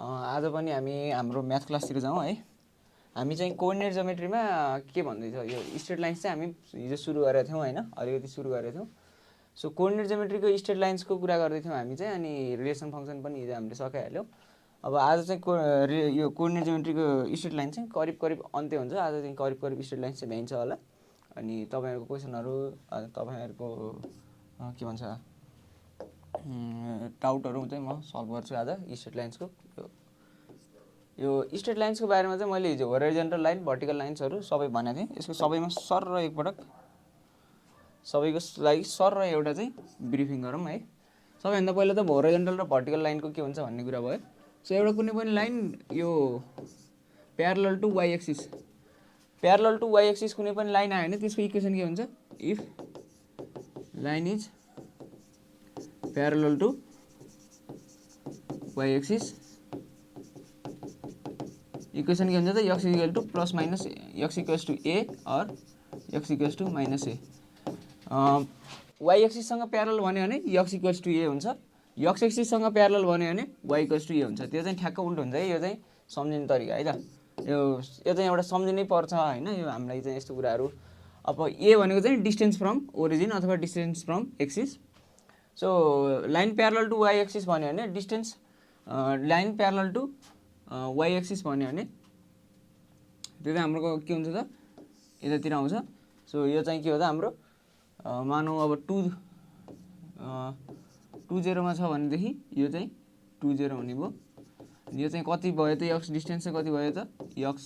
आज पनि हामी हाम्रो म्याथ क्लासतिर जाउँ है। हामी चाहिँ कोअर्डिनेट ज्योमेट्रीमा के भन्दै थियो, यो स्ट्रेट लाइन्स चाहिँ हामी हिजो सुरु गरेका थियौँ होइन, अलिकति सुरु गरेका थियौँ। सो कोअर्डिनेट ज्योमेट्रीको स्ट्रेट लाइन्सको कुरा गर्दै थियौँ हामी चाहिँ, अनि रिलेसन फङ्सन पनि हिजो हामीले सकाइहाल्यौँ। अब आज चाहिँ यो कोअर्डिनेट ज्योमेट्रीको स्ट्रेट लाइन चाहिँ करिब करिब अन्त्य हुन्छ। आज चाहिँ करिब करिब स्ट्रेट लाइन्स चाहिँ भ्याइन्छ होला। अनि तपाईँहरूको क्वेसनहरू, तपाईँहरूको के भन्छ डाउटहरू चाहिँ म सल्भ गर्छु आज स्ट्रेट लाइन्सको। यो स्ट्रेट लाइन्सको बारेमा चाहिँ मैले हिजो होरिजोन्टल लाइन, भर्टिकल लाइन्सहरू सबै भनेको थिएँ। यसको सबैमा सर र एकपटक सबैको लागि सर र एउटा चाहिँ ब्रिफिङ गरौँ है। सबैभन्दा पहिला त होरिजोन्टल र भर्टिकल लाइनको के हुन्छ भन्ने कुरा भयो। सो एउटा कुनै पनि लाइन यो parallel to why axis, parallel to why axis कुनै पनि लाइन आयो भने त्यसको इक्वेसन के हुन्छ, if line is parallel to why axis, equation के हुन्छ त X equal to plus minus X equals to A or X equals to minus A. Y एक्सिससँग प्यारलल भन्यो भने एक्स इक्वल्स टु ए हुन्छ, एक्स एक्सिससँग प्यारलल भन्यो भने Y equals to a हुन्छ। त्यो चाहिँ ठ्याक्क उल्टो हुन्छ है। यो चाहिँ सम्झिने तरिका है त। यो चाहिँ एउटा सम्झिनै पर्छ होइन, यो हामीलाई चाहिँ यस्तो कुराहरू। अब ए भनेको चाहिँ डिस्टेन्स फ्रम ओरिजिन अथवा distance from axis. So line parallel to why axis भन्यो भने distance, line parallel to why axis भन्यो भने त्यो चाहिँ हाम्रो के हुन्छ त, यतातिर आउँछ। सो यो चाहिँ के हो त हाम्रो, मानौँ अब 2 0 छ भनेदेखि यो चाहिँ 2 0 हुने भयो। यो चाहिँ कति भयो त, एक्स डिस्टेन्स चाहिँ कति भयो त, एक्स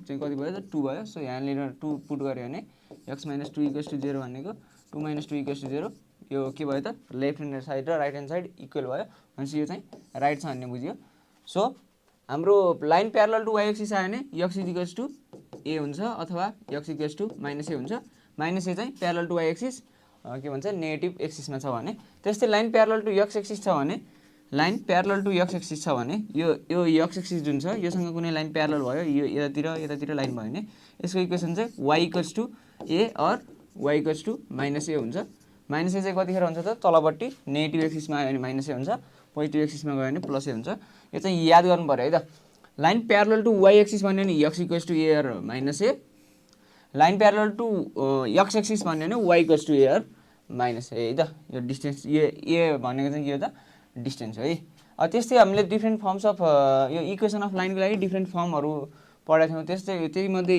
चाहिँ कति भयो त 2 भयो। सो यहाँनिर 2 पुट गऱ्यो भने एक्स माइनस 2 इक्वल्स टु 0 भनेको 2 माइनस 2 इक्वल्स टु 0। यो के भयो त, लेफ्ट ह्यान्ड साइड र राइट ह्यान्ड साइड इक्वल भयो भनेपछि यो चाहिँ राइट छ भन्ने बुझ्यो। सो हाम्रो line parallel to why axis आयो भने एक्स इक्वल्स टु ए हुन्छ अथवा एक्स इक्वल्स टु माइनस ए हुन्छ। माइनस ए चाहिँ प्यारलल टु वाइ एक्सिस के भन्छ नेगेटिभ एक्सिसमा छ भने। त्यस्तै line parallel to x axis छ भने, line parallel to x axis छ भने यो एक्स एक्सिस जुन छ योसँग कुनै लाइन प्यारलल भयो, यो यतातिर लाइन भयो भने यसको इक्वेसन चाहिँ Y equals to A or Y equals to minus ए हुन्छ। माइनस ए चाहिँ कतिखेर हुन्छ त, तलपट्टि नेगेटिभ एक्सिसमा आयो भने माइनस ए हुन्छ, पोजिटिभ एक्सिसमा गयो भने प्लस ए हुन्छ। यो चाहिँ याद गर्नु पऱ्यो है त। Line parallel to why axis भन्यो भने x equals to A or minus A, line parallel to x axis भन्यो भने Y equals to A or minus A है त। यो डिस्टेन्स ए भनेको चाहिँ के हो त, डिस्टेन्स हो है। त्यस्तै हामीले डिफ्रेन्ट फर्म्स अफ यो इक्वेसन अफ लाइनको लागि डिफ्रेन्ट फर्महरू पढाएको थियौँ। त्यस्तै त्यही मध्ये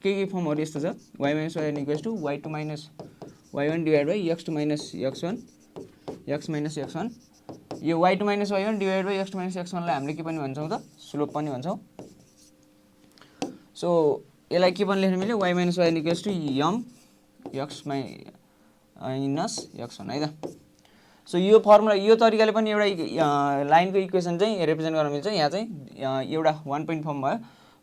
के फर्महरू यस्तो छ, Y minus why equals to Y two minus Y one divide by X two minus x one, X minus x one. यो Y two minus Y one divide by X two minus X वानलाई हामीले के पनि भन्छौँ त, slope पनि भन्छौँ। So यसलाई के पनि लेख्न मिल्यो, y minus why equals to m x minus x one है त। सो यो फर्मुला, यो तरिकाले पनि एउटा लाइनको इक्वेसन चाहिँ रिप्रेजेन्ट गर्न मिल्छ। यहाँ चाहिँ एउटा 1 पोइन्ट फर्म भयो,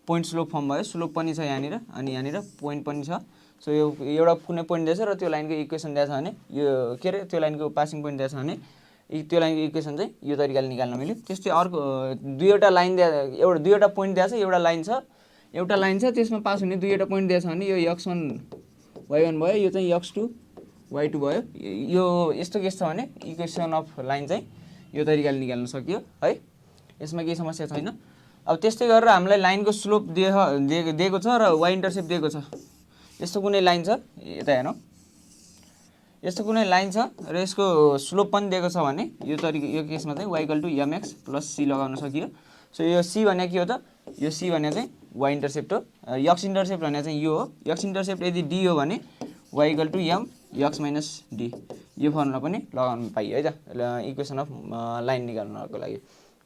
पोइन्ट स्लोप फर्म भयो, स्लोप पनि छ यहाँनिर अनि यहाँनिर पोइन्ट पनि छ। सो यो एउटा कुनै पोइन्ट दिएछ र त्यो लाइनको इक्वेसन दिएछ भने, यो के अरे त्यो लाइनको पासिङ पोइन्ट दिएछ भने त्यो लाइनको इक्वेसन चाहिँ यो तरिकाले निकाल्न मिल्यो। त्यस्तै अर्को दुईवटा लाइन दुईवटा पोइन्ट दिएछ, एउटा लाइन छ त्यसमा पास हुने दुईवटा पोइन्ट दिएछ भने यो x1 y1 भयो, यो चाहिँ x2 y2 भयो। यो यस्तो केस छ भने इक्वेसन अफ लाइन चाहिँ यो तरिकाले निकाल्न सकियो है, यसमा केही समस्या छैन। अब त्यस्तै गरेर हामीलाई लाइनको स्लोप दिएको छ र वाइ इन्टरसेप्ट दिएको छ। यस्तो कुनै लाइन छ, यता हेरौँ, यस्तो कुनै लाइन छ र यसको स्लोप पनि दिएको छ भने यो केसमा चाहिँ y equal to mx plus c लगाउन सकियो। सो यो सी भने के हो त, यो सी भने चाहिँ वाइ इन्टरसेप्ट हो, एक्स इन्टरसेप्ट भने चाहिँ यो हो। एक्स इन्टरसेप्ट यदि डी हो भने y equal to m x minus d, यो फर्मुला पनि लगाउनु पाइयो है त इक्वेसन अफ लाइन निकाल्नको लागि।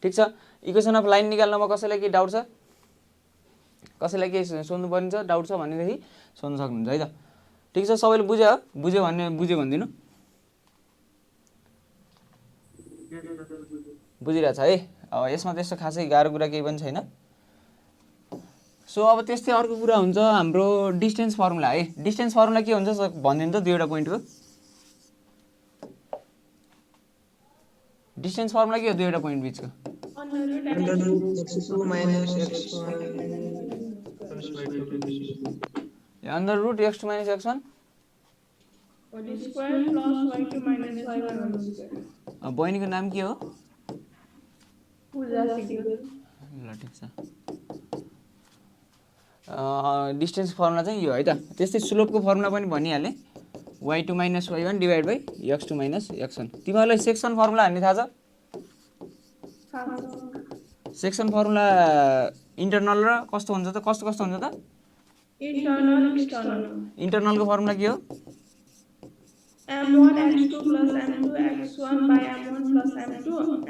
ठिक छ, इक्वेसन अफ लाइन निकाल्नमा कसैलाई केही डाउट छ, कसैलाई केही सोध्नुपर्ने छ, डाउट छ भनेदेखि सोध्न सक्नुहुन्छ है त। ठिक छ, सबैले बुझ्यो भनिदिनु, बुझिरहेछ है। अब यसमा त्यस्तो खासै गाह्रो कुरा केही पनि छैन। सो अब त्यस्तै अर्को कुरा हुन्छ हाम्रो डिस्टेन्स फर्मुला है। डिस्टेन्स फर्मुला के हुन्छ भनिदिनु त, दुईवटा पोइन्टको डिस्टेन्स फर्मुला के हो, दुईवटा पोइन्ट बिचको under root x2 minus x1 square plus y2 minus y1 whole square. बहिनीको नाम के हो, ल ठिक छ डिस्टेन्स फर्मुला चाहिँ यो है त त्यस्तै स्लोपको फर्मुला पनि भनिहालेँ y2 - y1 divide by x2 - x1 तिमीहरूलाई सेक्सन फर्मुला हान्ने थाहा छ सेक्सन फर्मुला इन्टरनल र कस्तो हुन्छ त कस्तो कस्तो हुन्छ त इन्टरनलको फर्मुला के हो m1 x2 plus m2 x1 by m1 plus m2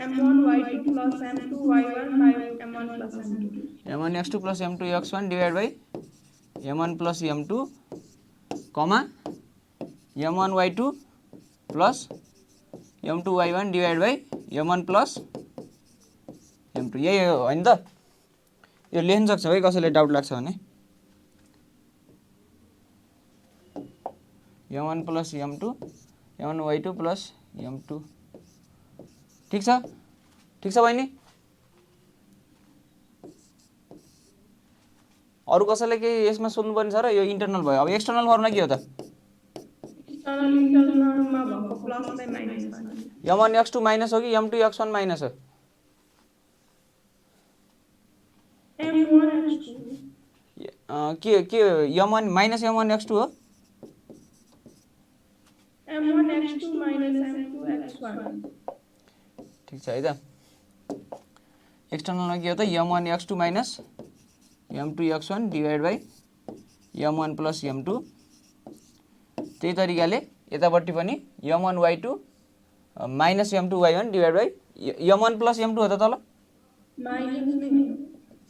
m1 y2 plus m2 y1 by m1 plus m2 m1 x2 plus m2 x1 divide by m1 plus m2 comma m1 y2 plus m2 y1 divide by m1 plus m2 यही हो हैन त यो लेख्न सक्छौ है कसैले doubt लाग्छ भने m1 plus m2 m1 y2 plus m2 ठीक छ बहिनी अरु कसैले के यसमा सोध्नु पर्ने छ र यो इन्टरनल भयो अब एक्सटर्नल फर्मुला के हो त इन्टरनलमा भएको प्लसलाई माइनस गर्ने m1 x2 माइनस हो कि m2 x1 माइनस हो m1 x2 के m1 माइनस m1 x2 हो m1 x2 minus m2 x1 ठीक छ है त एक्सटर्नलमा के हो त m1 x2 minus m2 x1 divide by m1 plus m2 त्यही तरिकाले यतापट्टि पनि m1 y2 minus m2 y1 divide by m1 plus m2 हो त तल माइनस नै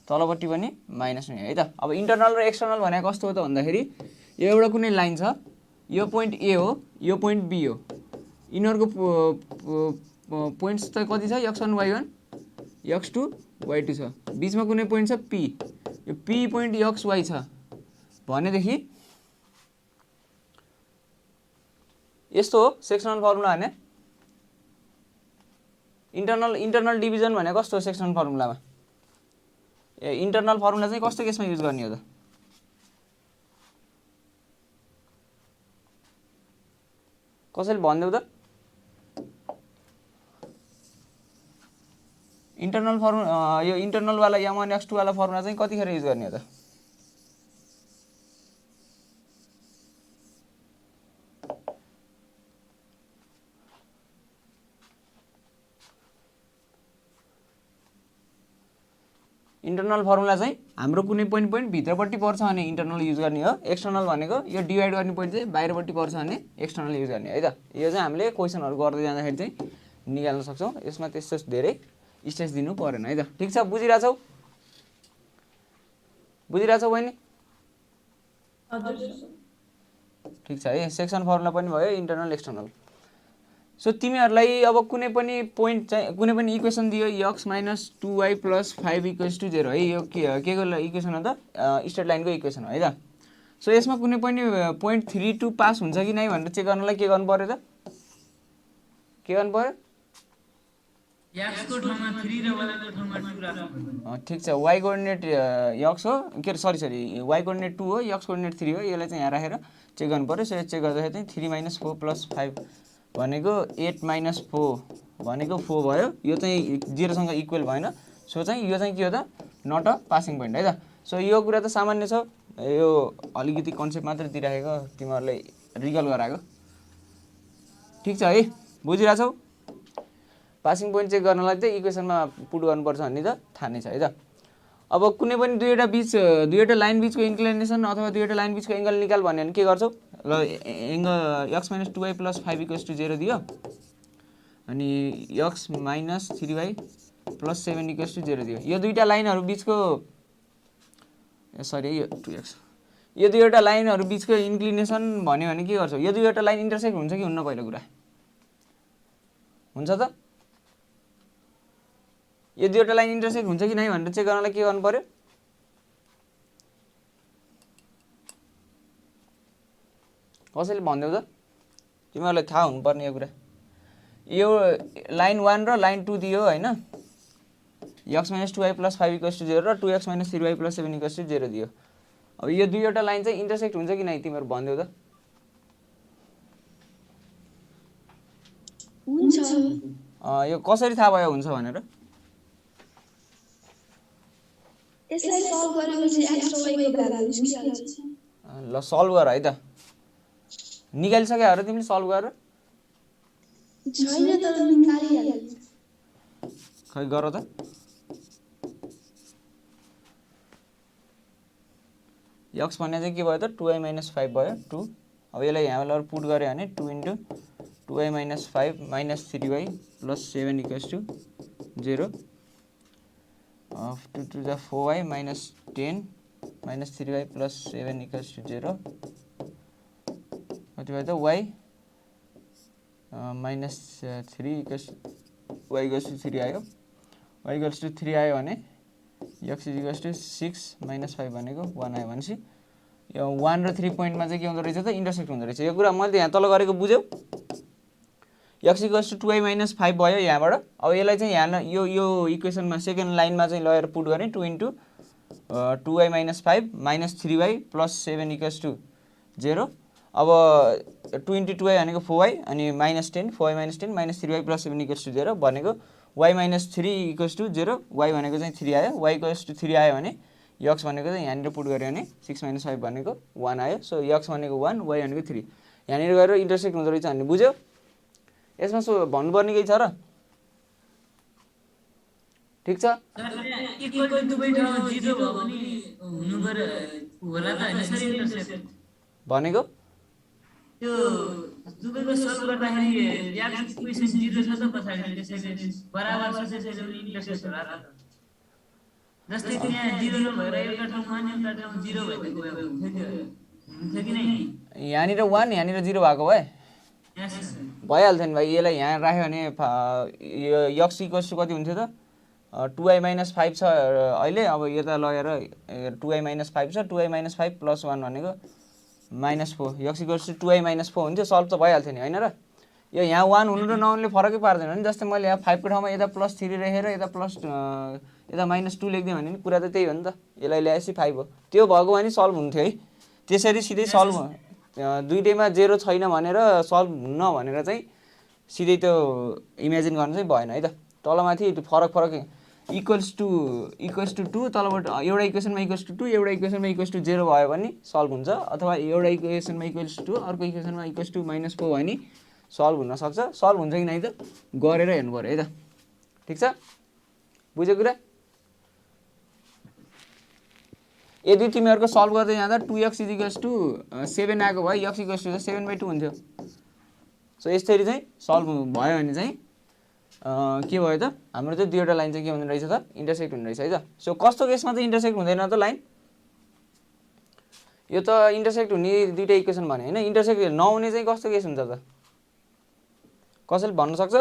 तलपट्टि पनि माइनस नै है त अब इन्टरनल र एक्सटर्नल भने कस्तो हो त भन्दाखेरि यो एउटा कुनै लाइन छ यो पोइन्ट ए हो यो पोइन्ट बी हो यिनीहरूको पोइन्ट्स त कति छ x1 y1 x2 y2 छ बीचमा कुनै पोइन्ट छ p यो p पोइन्ट xy छ भनेदेखि यस्तो हो सेक्सनल फर्मुला भने इन्टरनल डिभिजन भने कस्तो हो सेक्सनल फर्मुलामा इन्टरनल फर्मुला चाहिँ कस्तो केसमा युज गर्ने हो त कसैले भन्देऊ त इन्टरनल फर्मुला यो इन्टरनल वाला m1 x2 वाला फर्मुला चाहिँ कतिखेर युज गर्ने हो त इन्टरनल फर्मुला चाहिँ हाम्रो कुनै पोइन्ट भित्रपट्टि पर्छ भने इन्टरनल युज गर्ने हो एक्सटर्नल भनेको यो डिवाइड गर्ने पोइन्ट चाहिँ बाहिरपट्टि पर्छ भने एक्सटर्नल युज गर्ने है त यो चाहिँ हामीले क्वेसनहरु गर्दै जाँदाखेरि चाहिँ निकाल्न सक्छौं यसमा त्यस्तो धेरै स्टेज दिनु पर्दैन है त ठीक छ बुझिराछौ बहिनी हजुर ठीक छ है सेक्सन फर्मुला पनि भयो इन्टरनल एक्सटर्नल सो तिमीहरुलाई अब कुनै पनि पोइन्ट चाहिँ कुनै पनि इक्वेसन दियो x - 2y + 5 = 0 है यो के को इक्वेसन हो त स्ट्रेट लाइनको इक्वेसन हो है त सो यसमा कुनै पनि पोइन्ट 3 2 पास हुन्छ कि नै भनेर चेक गर्नलाई के गर्नु पर्यो त के गर्नु पर्यो x को ठाउँमा 3 र y को ठाउँमा 2 राख्नु ठीक छ y कोअर्डिनेट x हो के सरी y कोअर्डिनेट 2 हो x कोअर्डिनेट 3 हो यसलाई चाहिँ यहाँ राखेर चेक गर्नु पर्यो सो चेक गर्दाखेरि चाहिँ 3 - 4 + 5 भनेको 8 - 4 भनेको 4 भयो यो चाहिँ 0 सँग इक्वल भएन सो चाहिँ यो चाहिँ के हो त नट अ पासिङ पोइन्ट है त सो यो कुरा त सामान्य छ यो अलिकति कन्सेप्ट मात्र दिइराखेको तिमीहरुले रिकल गराएको ठीक छ है बुझिराछौ पासिङ पोइन्ट चेक गर्नलाई चाहिँ इक्वेसनमा पुट गर्नुपर्छ भन्ने त थाहा नै छ है त अब कुनै पनि दुईवटा लाइन बीचको इन्क्लिनेसन अथवा दुईवटा लाइन बीचको एंगल निकाल भन्यो भने के गर्छौ ल एंगल x - 2y + 5 = 0 दियो अनि x - 3y + 7 = 0 दियो यो दुईटा लाइनहरु बीचको सरी यो 2x यो दुईवटा लाइनहरु बीचको इन्क्लिनेसन भन्यो भने के गर्छौ यो दुईवटा लाइन इन्टरसेक्ट हुन्छ कि हुन्न पहिलो कुरा हुन्छ त यो दुईवटा लाइन इन्टरसेक्ट हुन्छ कि नै भनेर चेक गर्नलाई के गर्नु पर्यो कसैले भन्देऊ त तिमीहरुलाई थाहा हुनुपर्ने यो कुरा यो लाइन 1 र लाइन 2 दियो हैन x - 2y + 5 = 0 र 2x - 3y + 7 = 0 दियो अब यो दुईवटा लाइन चाहिँ इन्टरसेक्ट हुन्छ कि नै तिमीहरु भन्देऊ त हुन्छ यो कसरी थाहा भयो हुन्छ भनेर यसलाई सल्भ गरेपछि x र y को भ्यालु निस्किहाल्छ ल सल्भ गर है त निकालिसक्यो अरे तिमीले सल्भ गरेर छैन तर निकालिहाल्छ खै गर त x भन्ने चाहिँ के भयो त 2y - 5 भयो 2 अब यसलाई यहाँ लगेर पुट गरे भने 2 * 2y - 5 - 3y + 7 = 0 2 to the 4y - 10 - 3y + 7 = 0 कति भयो त y -3 y = 3 आयो y = 3 आयो भने x = 6 - 5 भनेको 1 आयो भनेपछि यो 1 र 3 पोइन्टमा चाहिँ के हुँदो रहेछ त इन्टरसेक्ट हुँदो रहेछ यो कुरा मैले यहाँ तल गरेको बुझ्यौ x = 2y - 5 भयो यहाँबाट अब यसलाई चाहिँ यहाँ यो इक्वेसनमा सेकेन्ड लाइनमा चाहिँ लगेर पुट गर्ने 2 * 2y - 5 - 3y + 7 = 0 अब 2 * 2y भनेको 4y अनि -10 4y - 10 - 3y + 7 = 0 भनेको y - 3 = 0 y भनेको चाहिँ 3 आयो y = 3 आयो भने x भनेको चाहिँ यहाँनिर पुट गऱ्यो भने 6 - 5 भनेको 1 आयो सो x भनेको 1 y भनेको 3 यहाँनिर गएर इन्टरसेक्ट हुँदो रहेछ भन्ने बुझ्यौ यसमा सो भन्नुपर्ने केही छ र ठीक छ इक्वल दुवै ठाउँमा 0 भयो भने हुनु पर्यो होला त हैन सर इन्टरसेप्ट भनेको त्यो दुवैको सल्भ गर्दाखेरि x इक्वेसन 0 छ त पछाडी त्यसैले बराबर छ त्यसैले पनि इन्टरसेप्ट होला त जस्तै त्यहाँ 0 नभएर एउटा ठाउँमा अनि एउटा ठाउँमा 0 भएको भए हुन्थ्यो कि नै यहाँनिर 1 यहाँनिर 0 भएको भए भइहाल्थ्यो नि भाइ यसलाई यहाँ राख्यो भने यो x = कति हुन्थ्यो त 2y - 5 छ अहिले अब यता लगेर 2y - 5 छ 2y - 5 + 1 भनेको -4 x = 2y - 4 हुन्थ्यो सल्भ त भइहाल्थ्यो नि हैन र यो यहाँ 1 हुनु र नहुनुले फरकै पार्दैन नि जस्तै मैले यहाँ 5 को ठाउँमा यता +3 लेखेर यता यता -2 लेख्दिएँ भने नि कुरा त त्यही हो नि त यसलाई ल्याएपछि 5 हो त्यो भएको भने सल्भ हुन्थ्यो है त्यसरी सिधै सल्भ दुईटैमा 0 छैन भनेर सल्भ हुन्न भनेर चाहिँ सिधै त्यो इमेजिन गर्नु चाहिँ भएन है त तलमाथि फरक इक्वल्स टु 2 तलबाट एउटा इक्वेसनमा = 2 एउटा इक्वेसनमा = 0 भयो भने सल्भ हुन्छ अथवा एउटा इक्वेसनमा = 2 अर्को इक्वेसनमा = -4 भयो भने सल्भ हुन सक्छ सल्भ हुन्छ कि नै त गरेर हेर्नु पर्यो है त ठीक छ बुझ्यो कुरा यदि तिमीहरुको सल्भ गर्दै जाँदा 2x = 7 आएको भए x = 7/2 हुन्थ्यो सो यसरी चाहिँ सल्भ भयो भने चाहिँ के भयो त हाम्रो चाहिँ दुईवटा लाइन चाहिँ के हुने रहेछ त इन्टरसेक्ट हुने रहेछ है त सो कस्तो केसमा चाहिँ इन्टरसेक्ट हुँदैन त लाइन यो त इन्टरसेक्ट हुने दुईटा इक्वेसन भने हैन इन्टरसेक्ट नहुने चाहिँ कस्तो केस हुन्छ त कसैले भन्न सक्छ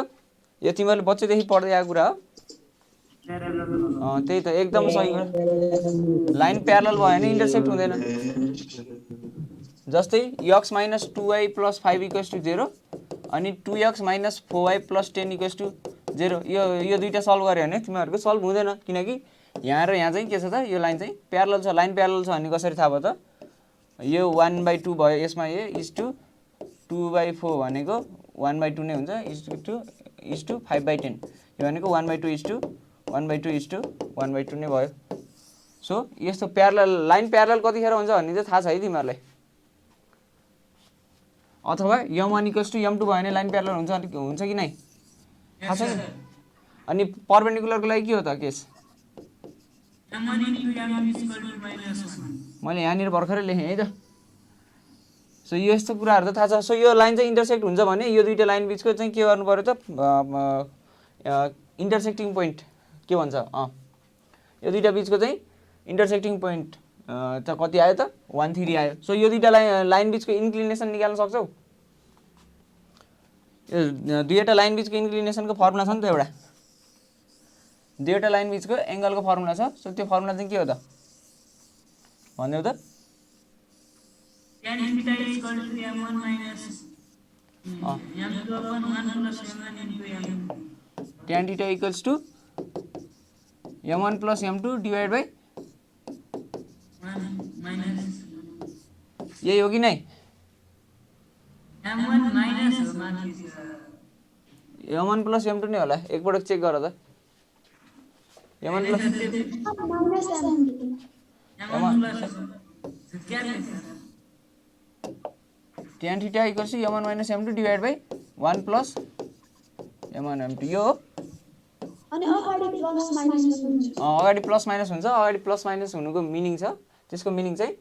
यो तिमीहरुले बच्चैदेखि पढ्दै आएको कुरा हो त्यही त एकदम सही कुरा लाइन प्यारलल भयो भने इन्टरसेक्ट हुँदैन जस्तै x - 2y + 5 = 0 अनि 2x - 4y + 10 = 0 यो दुईटा सल्भ गर्यो भने तिमीहरुको सल्भ हुँदैन किनकि यहाँ र यहाँ चाहिँ के छ त यो लाइन चाहिँ प्यारलल छ लाइन प्यारलल छ भन्ने कसरी थाहा भयो त यो 1/2 भयो यसमा यो = 2/4 भनेको 1/2 नै हुन्छ = 5/10 यो भनेको 1/2 = 1/2 = 1/2 नै भयो सो यस्तो प्यारलल लाइन प्यारलल कतिखेर हुन्छ भन्ने चाहिँ थाहा छ है तिमीहरुलाई अथवा m1 = m2 भयो भने लाइन प्यारलल हुन्छ कि नै थाहा छ कि अनि परपेन्डिकुलरको लागि के हो त केस m1 * m2 = -1 मैले यहाँनिर भर्खरै लेखेँ है त सो यो यस्तो कुराहरु त थाहा छ सो यो लाइन चाहिँ इन्टरसेक्ट हुन्छ भने यो दुईटा लाइन बीचको चाहिँ के गर्नु पर्यो त इन्टरसेक्टिङ पोइन्ट के भन्छ यो दुईटा बीचको चाहिँ इन्टरसेक्टिङ पोइन्ट त कति आयो त 1 3 आयो सो यो दुईटा लाइन बीचको इन्क्लिनेसन निकाल्न सक्छौ यो दुईटा लाइन बीचको इन्क्लिनेसनको फर्मुला छ नि त एउटा दुईटा लाइन बीचको एंगलको फर्मुला छ सो त्यो फर्मुला चाहिँ के हो त भन्देउ त tan θ = m1 - m2 / 1 + m1 * m2 tan θ = m1 + m2 divided by 1 - यही हो कि नै m1 माइनस हो माथि m1 + m2 नै होला एकपटक चेक गर त m1 plus minus m2 m1 plus क्या लेख्छ tan theta equals to m1 minus m2 divide by 1 plus m1 m2 यो हो अनि अगाडि प्लस माइनस हुन्छ अगाडि प्लस माइनस हुन्छ अगाडि प्लस माइनस हुनुको मिनिङ छ त्यसको मिनिङ चाहिँ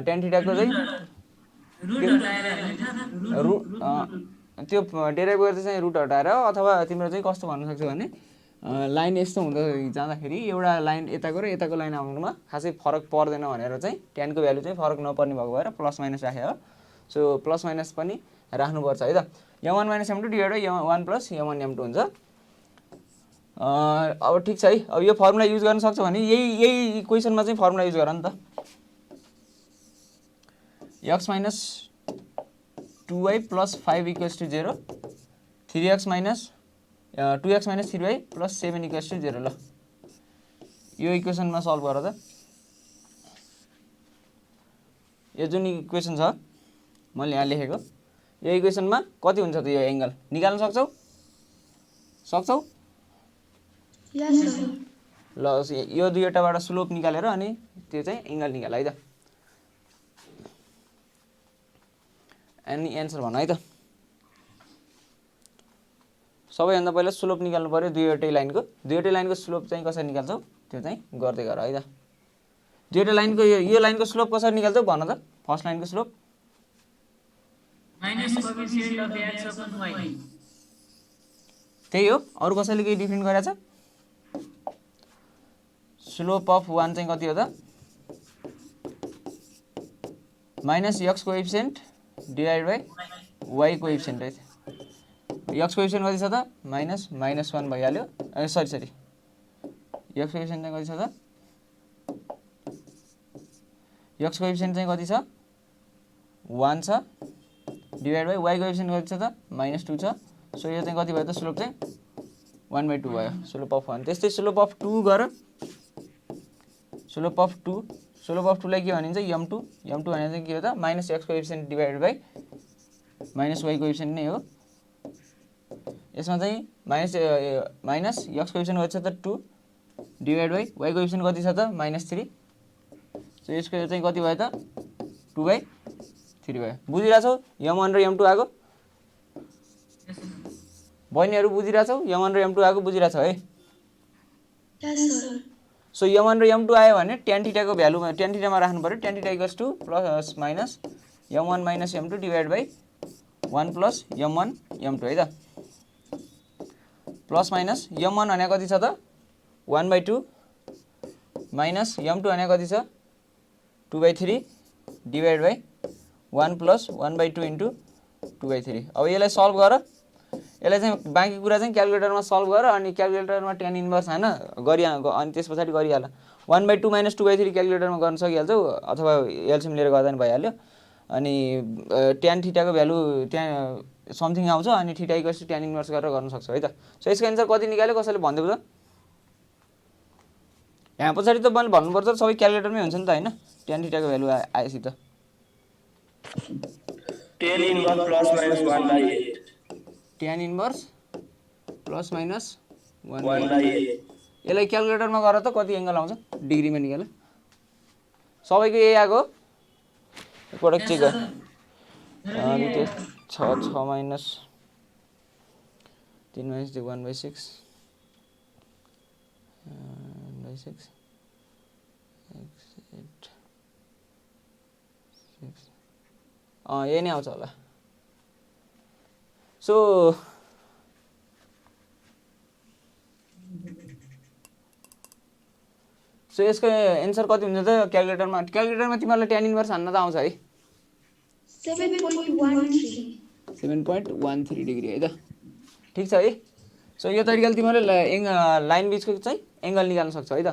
tan थीटाको चाहिँ रुट हटाएर हुन्छ रुट त्यो डेराइभ गर्दा चाहिँ रुट हटाएर अथवा तिम्रो चाहिँ कस्तो भन्न सक्छौ भने लाइन यस्तो हुँदा जाँदाखेरि एउटा लाइन यताको र यताको लाइन आउनुमा खासै फरक पर्दैन भनेर चाहिँ ट्यानको भ्यालु चाहिँ फरक नपर्ने भएको भएर प्लस माइनस राखे हो सो प्लस माइनस पनि राख्नुपर्छ है त m1 minus m2 divide by 1 plus m1 m2 हुन्छ अब ठिक छ है अब यो फर्मुला युज गर्न सक्छौ भने यही इक्वेसनमा चाहिँ फर्मुला युज गर नि त x minus 2y plus 5 equals to 0 3x minus 2x minus 3y plus 7 equals to 0 ल यो इक्वेसनमा सल्भ गर त यो जुन इक्वेसन छ मैले यहाँ लेखेको यो इक्वेसनमा कति हुन्छ त यो एंगल निकाल्न सक्छौ यस सर ल यो दुईवटाबाट स्लोप निकालेर अनि त्यो चाहिँ एंगल निकाल है त अनि एन्सर भन है त सबैभन्दा पहिला स्लोप निकाल्नु पर्यो दुईवटै लाइनको स्लोप चाहिँ कसरी निकाल्छौ त्यो चाहिँ गर्दै गर है त दुईवटा लाइनको यो लाइनको स्लोप कसरी निकाल्छौ भन त फर्स्ट लाइनको slope minus coefficient of x upon y त्यही हो अरु कसैले केही डिफरेन्ट गरेछ स्लोप अफ 1 चाहिँ कति हो त minus x coefficient divide by y coefficient है x कोएफिसिएन्ट कति छ त माइनस 1 भइहाल्यो सरी x कोएफिसिएन्ट चाहिँ कति छ त x कोएफिसिएन्ट चाहिँ कति छ 1 छ डिवाइड बाइ y कोएफिसिएन्ट कति छ त -2 छ सो यो चाहिँ कति भयो त स्लोप चाहिँ 1/2 भयो स्लोप अफ 1 त्यस्तै स्लोप अफ 2 गर स्लोप अफ 2 लाई के भनिन्छ m2 भने चाहिँ के हो त minus x coefficient divide by minus y coefficient नै हो यसमा चाहिँ माइनस x कोएफिसिएन्ट कति छ त 2 डिवाइड बाइ y कोएफिसिएन्ट कति छ त -3 सो यसको चाहिँ कति भयो त 2/3 भयो बुझिरहेछौ m1 र m2 आको बहिनीहरु बुझिरहेछौ m1 र m2 आको बुझिरहेछौ है यस सर सो m1 र m2 आयो भने tan थीटाको भ्यालुमा tan थीटामा राख्नु पर्यो tan theta equals to plus minus m1 minus m2 divide by 1 plus m1 m2 है त प्लस माइनस m1 भने कति छ त 1/2 माइनस m2 भने कति छ 2/3 डिवाइड बाइ 1 प्लस 1/2 इन्टु 2/3 अब यसलाई सल्भ गर यसलाई चाहिँ बाँकी कुरा चाहिँ क्याल्कुलेटरमा सल्भ गर अनि क्याल्कुलेटरमा tan इन्भर्स हैन अनि त्यसपछि गरिहाल 1/2 माइनस 2/3 क्याल्कुलेटरमा गर्न सकिहाल्छौ अथवा एलसीएम लिएर गर्दा नि भइहाल्यो अनि tan थीटाको भ्यालु त्यहाँ समथिङ आउँछ अनि theta equals to tan inverse गरेर गर्न सक्छौ है त सो यसको आन्सर कति निकाल्यो कसैले भन्दियो त यहाँ पछाडी त मैले भन्नुपर्छ सबै क्याल्कुलेटरमै हुन्छ नि त हैन tan थीटाको भ्यालु आएपछि त tan inverse plus minus 1/8 tan inverse plus minus 1/8 यसलाई क्याल्कुलेटरमा गर त कति एंगल आउँछ डिग्रीमा निकाल सबैको यही आको एकपटक चेक गर त्यो 6 माइनस 3 माइनस 1/6 6 यही नै आउँछ होला सो यसको एन्सर कति हुन्छ त क्याल्कुलेटरमा तिमीलाई tan इन्भर्स हान्न त आउँछ है 7.13 डिग्री है त ठीक छ है सो यो तरिकाले तिमीले लाइन बीचको चाहिँ एंगल निकाल्न सक्छौ है त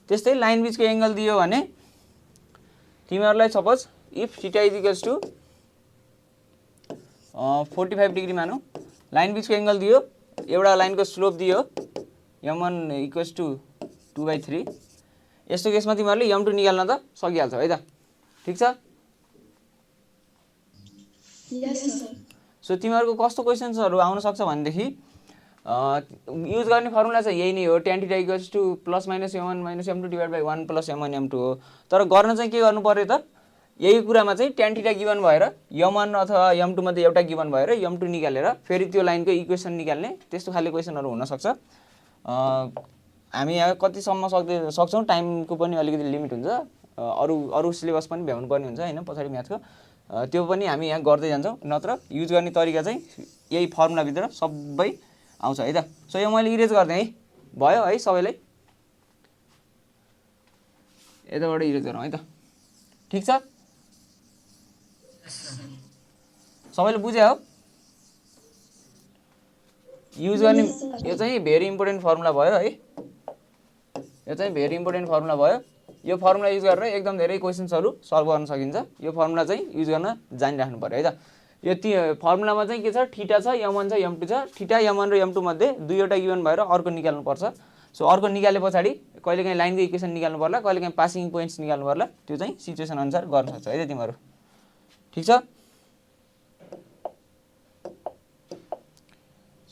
त्यस्तै लाइन बीचको एंगल दियो भने तिमीहरुलाई suppose if theta is equals to 45 degree मानौ लाइन बीचको एंगल दियो एउटा लाइनको स्लोप दियो m1 इक्वल्स टु 2/3 यस्तो केसमा तिमीहरुले m2 निकाल्न त सकिहाल्छौ है त ठीक छ यस सर सो तिमीहरुको कस्तो क्वेशन्सहरु आउन सक्छ भन्देखि युज गर्ने फर्मुला चाहिँ यही नै हो, tan θ equals to plus minus m1 minus m2 divide by 1 plus m1 m2 हो। तर गर्न चाहिँ के गर्नु पर्यो त, यही कुरामा चाहिँ tan θ गिभन भएर m1 अथवा m2 मध्ये एउटा गिभन भएर m2 निकालेर फेरि त्यो लाइनको इक्वेसन निकाल्ने त्यस्तो खाले क्वेसनहरू हुनसक्छ। हामी यहाँ कतिसम्म सक्छौँ, टाइमको पनि अलिकति लिमिट हुन्छ, अरू सिलेबस पनि भ्याउनु पर्ने हुन्छ होइन पछाडि म्याथको, त्यो पनि हामी यहाँ गर्दै जान्छौँ। नत्र युज गर्ने तरिका चाहिँ यही फर्मुलाभित्र सबै आउँछ है त। सो यो मैले इरेज गरिदिएँ है, भयो है सबैलाई, यताबाट इरेज गरौँ है त, ठिक छ सबैले बुझ्यो हो। युज गर्ने यो चाहिँ भेरी इम्पोर्टेन्ट फर्मुला भयो है, यो चाहिँ भेरी इम्पोर्टेन्ट फर्मुला भयो। यो फर्मुला युज गरेर एकदम धेरै क्वेसन्सहरू सल्भ गर्न सकिन्छ। यो फर्मुला चाहिँ युज गर्न जानिराख्नु पर्यो है त। यो फर्मुलामा चाहिँ के छ, थीटा छ, m1 छ, m2 छ, थीटा m1 र m2 मध्ये दुईवटा गिभन भएर अर्को निकाल्नुपर्छ। सो अर्को निकाले पछाडि कहिलेकाहीँ लाइनको इक्वेसन निकाल्नु पर्ला, कहिलेकाहीँ पासिङ पोइन्ट्स निकाल्नु पर्ला, त्यो चाहिँ सिचुएसन अनुसार गर्न सक्छौ है त तिमीहरू, ठिक छ।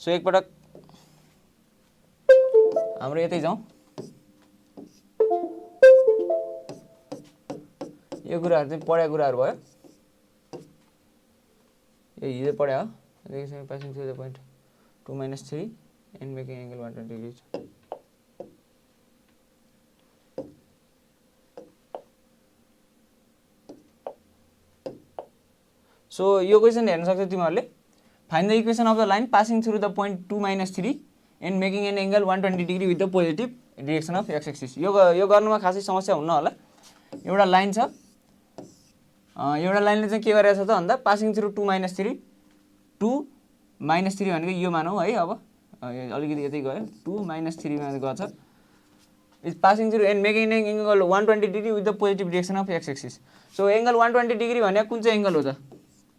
सो एकपटक हाम्रो यतै जाउँ, यो कुराहरू चाहिँ पढेको कुराहरू भयो, यो हिजो पढ्यो हो। Passing through the point 2 - 3 and making angle 120 degree. So यो क्वेसन हेर्न सक्छौ तिमीहरूले, find the equation of the line passing through the point 2 - 3 and making an angle 120 degree with the positive direction of x axis. यो गर्नुमा खासै समस्या हुन्न होला। एउटा लाइन छ, एउटा लाइनले चाहिँ के गरेको छ त भन्दा पासिङ थ्रु 2 - 3 भनेको यो मानौँ है, अब अलिकति यतै गयो, 2 - 3 मा गछ, is passing through and making an angle 120 degree with the positive direction of x axis. So angle 120 degree भनेको कुन चाहिँ एङ्गल हो त,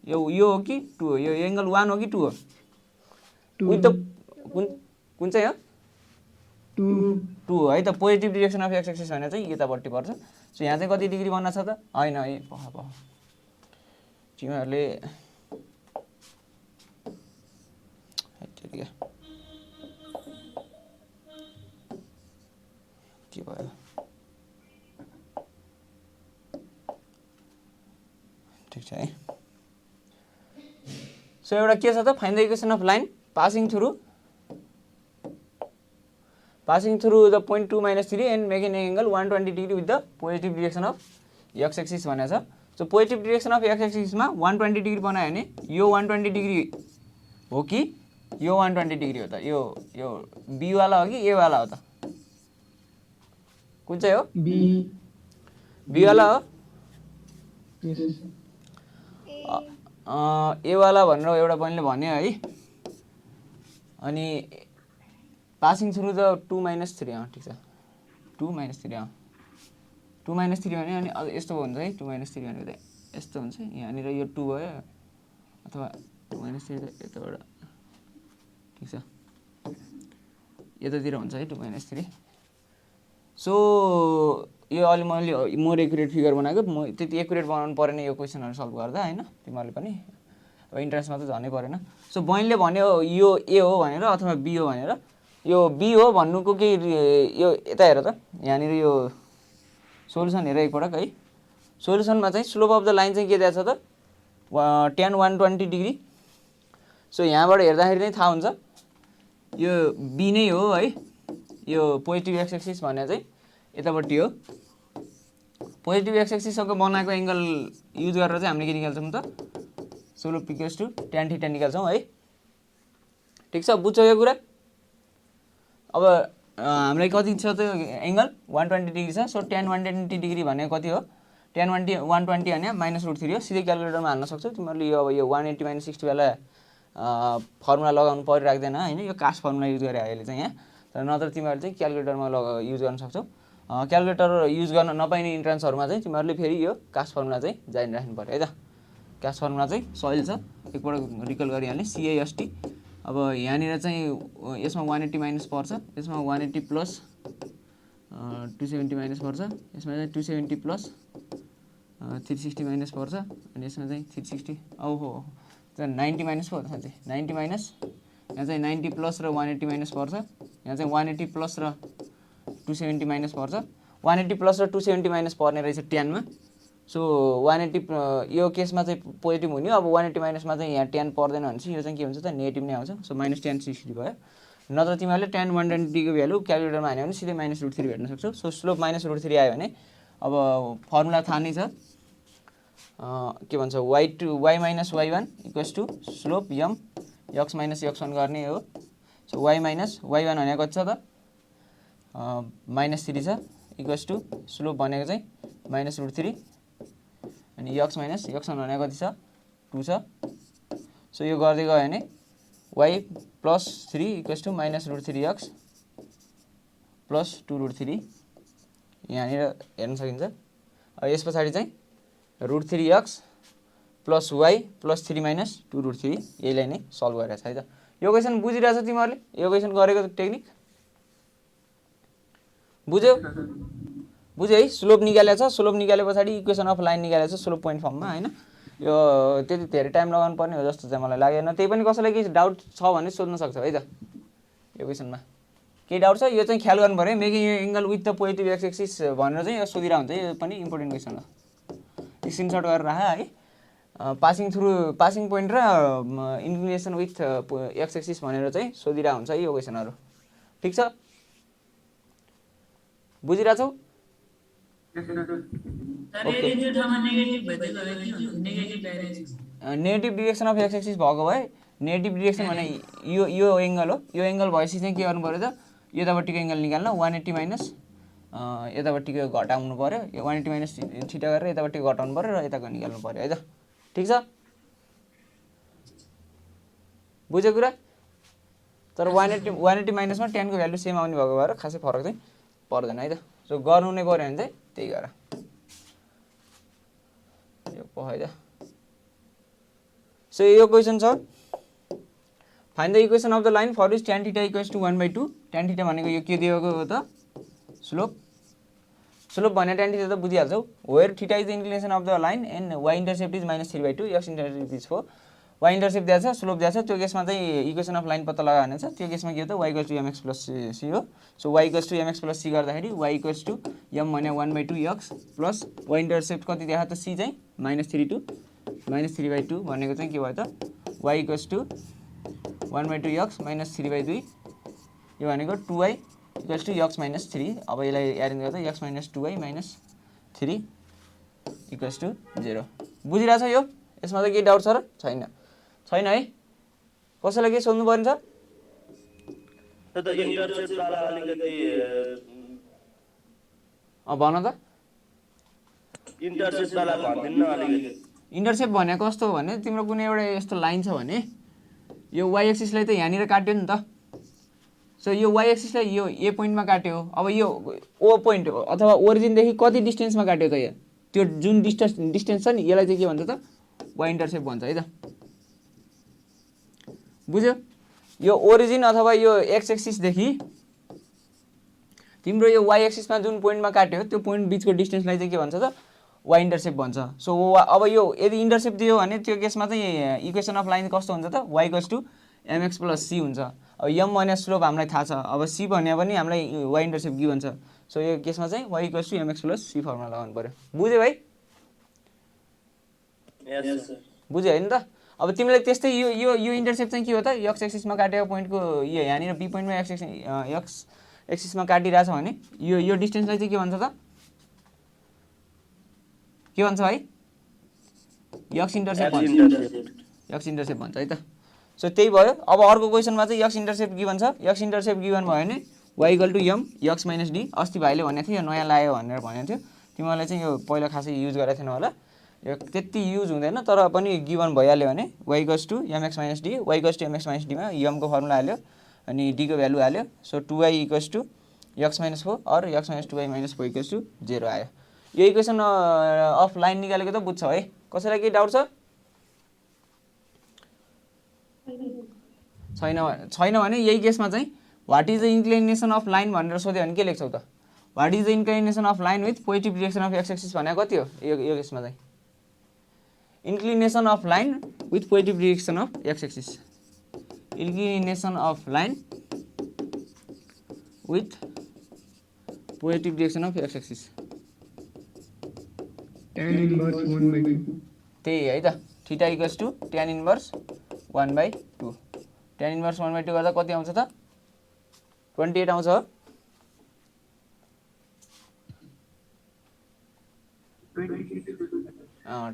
यो हो कि 2 हो, यो एङ्गल 1 हो कि 2 हो, विथ द कुन चाहिँ हो 2 हो है त। Positive direction of x axis भने चाहिँ यतापट्टि पर्छ। सो यहाँ चाहिँ कति डिग्री बन्न छ त, होइन है तिमीहरूले के भयो, ठिक छ है। सो एउटा के छ त, find the equation of line passing through the point 2 - 3 and making an angle 120 degree with the positive direction of x axis भनेको छ। So positive direction of X एक्सिसमा 120 डिग्री बनायो भने यो 120 डिग्री हो कि यो 120 डिग्री हो त, यो बी वाला हो कि ए वाला हो त, कुन चाहिँ हो, बी वाला हो, ए वाला भनेर एउटा बहिनीले भन्यो है। अनि पासिङ थ्रु द 2 - 3 ठिक छ, 2 - 3 2 - 3 भने अनि यस्तो हुन्छ है, 2 - 3 भनेको चाहिँ यस्तो हुन्छ, यहाँनिर यो 2 भयो अथवा 2 - 3 यताबाट, ठिक छ, यतातिर हुन्छ है 2 - 3। सो यो अलि मैले मोर एकुरेट फिगर बनाएको, म त्यति एकुरेट बनाउनु परेन यो क्वेसनहरू सल्भ गर्दा होइन, तिमीहरूले पनि अब इन्ट्रेन्समा त झनै परेन। सो बहिनीले भन्यो यो ए हो भनेर अथवा बी हो भनेर, यो बी हो भन्नुको केही, यो यता हेर त, यहाँनिर यो सोल्युसन हेर एकपटक है। सोल्युसनमा चाहिँ स्लोप अफ द लाइन चाहिँ के दिएको छ त, tan 120 डिग्री। सो यहाँबाट हेर्दाखेरि नै थाहा हुन्छ यो बी नै हो है, यो पोजिटिभ एक्स एक्सिस भने चाहिँ यतापट्टि हो। पोजिटिभ एक्स एक्सिससँग बनाएको एङ्गल युज गरेर चाहिँ हामीले के निकाल्छौँ त, स्लोप इक्वल्स टु tan θ निकाल्छौँ है, ठिक छ, बुझ्छौ यो कुरा। अब हामीलाई कति छ त एङ्गल 120 डिग्री छ। सो tan 120 डिग्री भनेको कति हो, tan 120 भने -√3 हो, सिधै क्यालकुलेटरमा हाल्न सक्छौ तिमीहरूले। यो अब यो 180 - 60 वाला फर्मुला लगाउनु परिराख्दैन होइन, यो कास्ट फर्मुला युज गरे अहिले चाहिँ यहाँ, तर नत्र तिमीहरूले चाहिँ क्यालकुलेटरमा युज गर्न सक्छौ। क्यालकुलेटर युज गर्न नपाइने इन्ट्रान्सहरूमा चाहिँ तिमीहरूले फेरि यो कास्ट फर्मुला चाहिँ जानिराख्नु पऱ्यो है त। कास्ट फर्मुला चाहिँ सजिलो छ, एकपल्ट रिकल गरिहाल्ने, CAST। अब यहाँनिर चाहिँ यसमा 180 माइनस पर्छ, यसमा 180 प्लस 270 माइनस पर्छ, यसमा चाहिँ 270 प्लस 360 माइनस पर्छ, अनि यसमा चाहिँ 360 औ हो 90 माइनस पो हो त साँच्चै, 90 माइनस यहाँ चाहिँ 90 प्लस र 180 माइनस पर्छ, यहाँ चाहिँ 180 प्लस र 270 माइनस पर्छ, 180 प्लस र 270 माइनस पर्ने रहेछ tan मा। सो 180 यो केसमा चाहिँ पोजिटिभ हुने हो। अब 180 माइनसमा चाहिँ यहाँ tan पर्दैन भनेपछि यो चाहिँ के हुन्छ त नेगेटिभ नै आउँछ। सो माइनस tan 60 भयो। नत्र तिमीहरूले tan 120 को भ्यालु क्यालकुलेटरमा हाल्यो भने सिधै -√3 भेट्न सक्छौ। सो स्लोप -√3 आयो भने अब फर्मुला थाहा नै छ, के भन्छ y minus y1 equals to slope m x minus x1 गर्ने हो। सो y माइनस y1 भनेको कति छ त -3 छ इक्वल्स टु स्लोप भनेको चाहिँ -√3 अनि x माइनस x1 भनेको कति छ 2 छ। सो यो गर्दै गयो भने y plus 3 equals to -√3x plus 2√3 यहाँनिर हेर्न सकिन्छ। अब यस पछाडि चाहिँ √3x plus y plus 3 minus 2√3 यहीलाई नै सल्भ गरेको छ है त। यो क्वेसन बुझिरहेछ तिमीहरूले? यो क्वेसन गरेको टेक्निक बुझ्यौ? बुझ्यो है? स्लोप निकालेको छ, स्लोप निकाले पछाडि इक्वेसन अफ लाइन निकालेको छ स्लोप पोइन्ट फर्ममा हैन। यो त्यति धेरै टाइम लगाउनु पर्ने हो जस्तो चाहिँ मलाई लागेन। त्यही पनि कसैलाई केही डाउट छ भने सोध्न सक्छ है त। यो क्वेसनमा केही डाउट छ? यो चाहिँ ख्याल गर्नु पर्यो, making angle with the positive x axis भनेर चाहिँ यो सोधिरा हुन्छ। यो पनि इम्पोर्टेन्ट क्वेसन हो, स्क्रिनशट गरेर राख है। पासिङ पोइन्ट र इन्क्लिनेसन विथ एक्स एक्सिस भनेर चाहिँ सोधिरा हुन्छ यो क्वेसनहरु। ठीक छ? बुझिरहेछौ? Negative direction of x axis भएको भए नेगेटिभ डिरेक्सन भने यो एंगल हो। यो एंगल भएपछि चाहिँ के गर्नु पर्यो त यतापट्टिको एंगल निकाल्न 180 माइनस यतापट्टिको घटाउनु पर्यो। यो 180 माइनस थीटा गरेर यतापट्टिको घटाउनु पर्यो र यताको निकाल्नु पर्यो है त। ठीक छ? बुझ्यो कुरा? तर 180 माइनसमा tan को भ्यालु सेम आउने भएको भएर खासै फरक चाहिँ पर्दैन है त। सो गर्नु नै पर्यो भने चाहिँ त्यही गर। यो पहाइ त। सो यो क्वेसन छ, find the equation of the line for which tan theta equals to 1/2। tan theta भनेको यो के दिएको हो त स्लोप। स्लोप भने tan थीटा त बुझिहाल्छौ। Where theta is the inclination of the line and y intercept is -3/2 x intercept is 4। y intercept दिएको छ, स्लोप दिएको छ। त्यो केसमा चाहिँ इक्वेसन अफ लाइन पत्ता लगाउने छ। त्यो केसमा के हो त y = mx + c हो। सो y = mx + c गर्दाखेरि y = m भने 1/2x प्लस y इन्टरसेप्ट कति दिएको त c चाहिँ -3/2 भनेको चाहिँ के भयो त y = 1/2x - 3/2 यो भनेको 2y = x - 3। अब यसलाई एरेन्ज गर्दा x - 2y - 3 = 0। बुझिरहेछ यो? यसमा चाहिँ के डाउट छ र? छैन? छैन है? कसैलाई के सोध्नु पर्ने छ? त इन्टरसेप्ट वाला अलिकति भन त। इन्टरसेप्ट वाला भन्दिन अलिकति। इन्टरसेप्ट भनेको कस्तो हो भने तिम्रो कुनै एउटा यस्तो लाइन छ भने यो y एक्सिसलाई त यहाँनिर काट्यो नि त। सो यो y एक्सिसलाई यो a पोइन्टमा काट्यो। अब यो o पोइन्ट अथवा ओरिजिन देखि कति डिस्टेन्समा काट्यो त यो? त्यो जुन डिस्टेन्स छ नि यसलाई चाहिँ के भन्छ त y इन्टरसेप्ट भन्छ है त। बुझ्यो? यो ओरिजिन अथवा यो x एक्सिस देखि तिम्रो यो y एक्सिसमा जुन पोइन्टमा काट्यो त्यो पोइन्ट बीचको डिस्टेन्सलाई चाहिँ के भन्छ त y इन्टरसेप्ट भन्छ। सो अब यो यदि इन्टरसेप्ट दियो भने त्यो केसमा चाहिँ इक्वेसन अफ लाइन कस्तो हुन्छ त y = mx + c हुन्छ। अब m भने स्लोप हामीलाई थाहा छ, अब c भने पनि हामीलाई y इन्टरसेप्ट गिभन छ। सो यो केसमा चाहिँ y = mx + c फर्मुला लगाउनु पर्यो। बुझ्यौ भाइ? यस सर। बुझ्यो हैन त? अब तिमीले त्यस्तै यो इन्टरसेप्ट चाहिँ के हो त x एक्सिसमा काटेको पोइन्टको यो यहाँनिर b पोइन्टमा x एक्सिसमा काटिरहेछ भने यो डिस्टेन्सलाई चाहिँ के भन्छ त? के भन्छ भाइ? x इन्टरसेप्ट भन्छ। x इन्टरसेप्ट भन्छ है त। सो त्यही भयो। अब अर्को क्वेसनमा चाहिँ x इन्टरसेप्ट गिभन छ। x इन्टरसेप्ट गिभन भयो भने y = m x - d। अस्ति भाइले भनेको थियो यो नयाँ लाग्यो भनेर भनेको थियो। तिमीलाई चाहिँ यो पहिला खासै युज गरेको थिएन होला, यो त्यति युज हुँदैन तर पनि गिभन भइहाल्यो भने y = mx - d। y = mx - d मा m को फर्मुला हाल्यो अनि d को भ्यालु हाल्यो। सो 2y = x - 4 और x - 2y - 4 = 0 आयो। यो इक्वेसन अफ लाइन निकालेको त बुझ्छौ है? कसैलाई केही डाउट छ? छैन भने यही केसमा चाहिँ what is the inclination of line भनेर सोध्यो भने के लेख्छौ त? What is the inclination of line with positive direction of x axis भनेको कति हो यो केसमा चाहिँ? Inclination of line with positive direction of x axis inclination of line with positive direction of x axis tan inverse 1/2 त्यही है त theta equals to tan inverse 1/2 tan inverse 1/2 गर्दा कति आउँछ त 28 आउँछ हो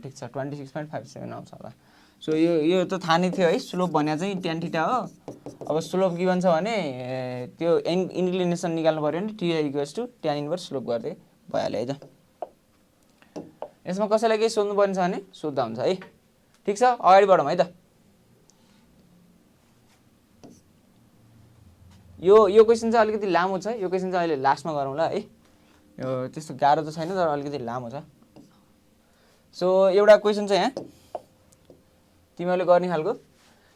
ठिक छ 26.57 आउँछ होला सो यो त थाहा नै थियो है स्लोप भने चाहिँ tan थीटा हो अब स्लोप गिभन छ भने त्यो इन्क्लिनेसन निकाल्नु पर्यो भने theta equals to tan inverse slope गर्दै भइहाल्यो है त यसमा कसैलाई केही सोध्नु पर्ने छ भने सोध्दा हुन्छ है ठिक छ अगाडि बढौँ है त यो क्वेसन चाहिँ अलिकति लामो छ यो क्वेसन चाहिँ अहिले लास्टमा गरौँला है यो त्यस्तो गाह्रो त छैन तर अलिकति लामो छ सो एउटा क्वेसन चाहिँ यहाँ तिमीहरूले गर्ने खालको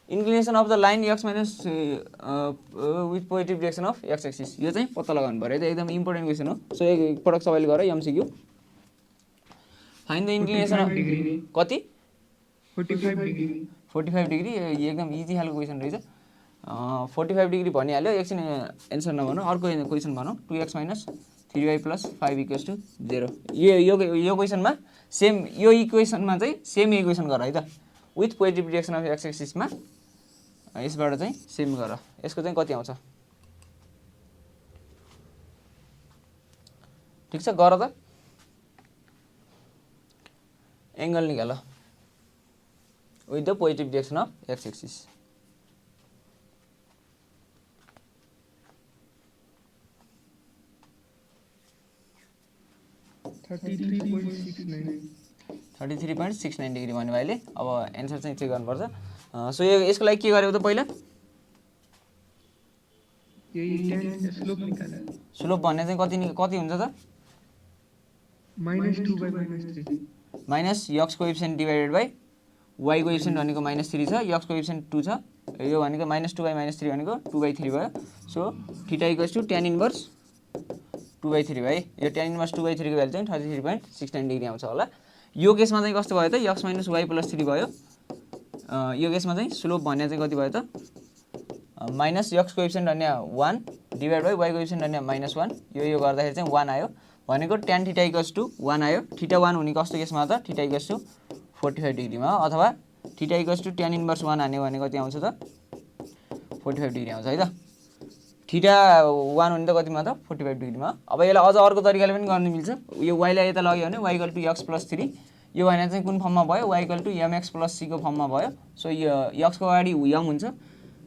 inclination of the line x minus with positive direction of x axis यो चाहिँ पत्ता लगाउनु पऱ्यो है त एकदम इम्पोर्टेन्ट क्वेसन हो सो एकपटक सबैले गर MCQ find the inclination of कति 45 डिग्री एकदम इजी खालको क्वेसन रहेछ 45 डिग्री भनिहाल्यो एकछिन एन्सर नभनौँ अर्को क्वेसन भनौँ 2x minus 3y plus 5 equals to 0 यो क्वेसनमा सेम यो इक्वेसनमा चाहिँ सेम इक्वेसन गर है त with positive direction of X एक्सिसमा यसबाट चाहिँ सेम गर यसको चाहिँ कति आउँछ ठिक छ गर त एंगल निकाल with the positive direction of x axis thirty three point six nine degree भन्यो अहिले अब एन्सर चाहिँ चेक गर्नुपर्छ सो यसको लागि के गर्यो त पहिला स्लोप भन्ने चाहिँ कति हुन्छ त minus x coefficient divided by y coefficient भनेको -3 छ यक्स कोएफिसिएन्ट 2 छ यो भनेको -2 बाई -3 भनेको 2/3 भयो so theta equals to tan inverse 2/3 भाइ यो tan इन्भर्स 2/3 को भ्यालु चाहिँ 33.69 डिग्री आउँछ होला यो केसमा चाहिँ कस्तो भयो त x माइनस y प्लस 3 भयो यो केसमा चाहिँ स्लोप भन्ने चाहिँ कति भयो त माइनस यक्स कोएफिसिएन्ट भन्ने 1 डिभाइड बाई y कोएफिसिएन्ट भन्ने -1 यो गर्दाखेरि चाहिँ 1 आयो भनेको tan थीटा इक्वल्स टु 1 आयो थीटा 1 हुने कस्तो केसमा त थीटा इक्वल्स टु 45 डिग्रीमा अथवा theta equals to tan inverse 1 हान्यो भने कति आउँछ त 45 डिग्री आउँछ है त थीटा 1 हुने त कतिमा त 45 डिग्रीमा अब यसलाई अझ अर्को तरिकाले पनि गर्न मिल्छ यो y लाई यता लग्यो भने y = x + 3 यो भने चाहिँ कुन फर्ममा भयो y = mx + c को फर्ममा भयो सो यो x को अगाडि m हुन्छ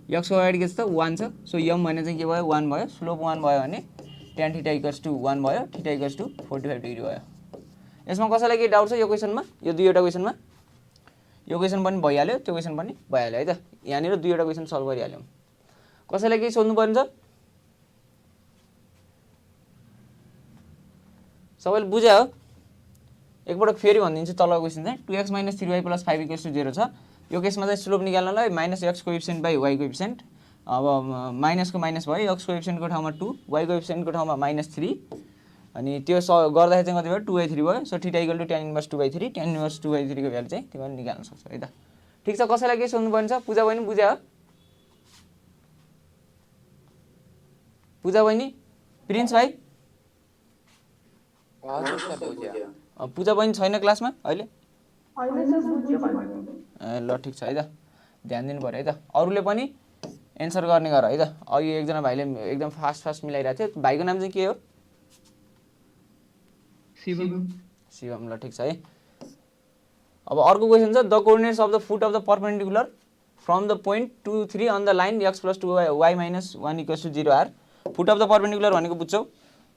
x को अगाडि के छ त 1 छ सो m भने चाहिँ के भयो 1 भयो स्लोप 1 भयो भने tan थीटा इक्वल्स टु 1 भयो थीटा इक्वल्स टु 45 डिग्री भयो यसमा कसैलाई के डाउट छ यो क्वेसनमा यो दुईवटा क्वेसनमा यो क्वेसन पनि भइहाल्यो त्यो क्वेसन पनि भइहाल्यो है त यहाँनिर दुईवटा क्वेसन सल्भ गरिहाल्यौँ कसैलाई के सोध्नु पर्ने छ सबैले बुझ्यो हो एकपटक फेरि भनिदिन्छु तलको क्वेसन चाहिँ 2x - 3y + 5 = 0 छ यो केसमा चाहिँ स्लोप निकाल्नलाई -x coefficient by y coefficient अब माइनसको माइनस भयो x कोएफिसिएन्टको ठाउँमा 2 y कोएफिसिएन्टको ठाउँमा -3 अनि त्यो गर्दाखेरि चाहिँ कति भयो 2/3 भयो so theta = tan inverse 2/3 tan inverse 2/3 को भ्यालु चाहिँ तिमीले निकाल्न सक्छौ है त ठीक छ कसैलाई के सोध्नु पर्ने छ पूजा बहिनी बुझ्यो पूजा बहिनी प्रिन्स भाइ पूजा बहिनी छैन क्लासमा अहिले ल ठिक छ है त ध्यान दिनु पर्यो है त अरूले पनि एन्सर गर्ने गर है त अघि एकजना भाइले एकदम फास्ट मिलाइरहेको थियो भाइको नाम चाहिँ के हो शिवम ल ठिक छ है अब अर्को क्वेसन छ the coordinates of the foot of the perpendicular from the point 2 3 on the line x + 2y - 1 = 0 are foot of the perpendicular भनेको बुझ्छौ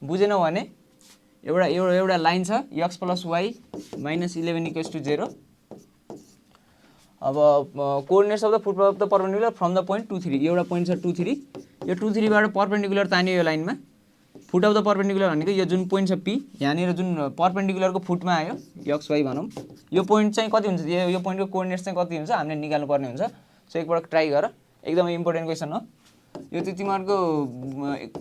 बुझेनौ भने एउटा लाइन छ x + y - 11 = 0 अब coordinates of the foot of the perpendicular from the point 2 3 एउटा point छ 2 3 यो 2 3 बाट परपेन्डिकुलर तान्यो यो लाइनमा फुट अफ द परपेन्डिकुलर भनेको यो जुन पोइन्ट छ p यहाँनिर जुन परपेन्डिकुलरको फुटमा आयो x y भनौँ यो पोइन्ट चाहिँ कति हुन्छ यो पोइन्टको कोअर्डिनेट्स चाहिँ कति हुन्छ हामीले निकाल्नु पर्ने हुन्छ सो एकपटक ट्राई गर एकदमै इम्पोर्टेन्ट क्वेसन हो यो चाहिँ तिमीहरूको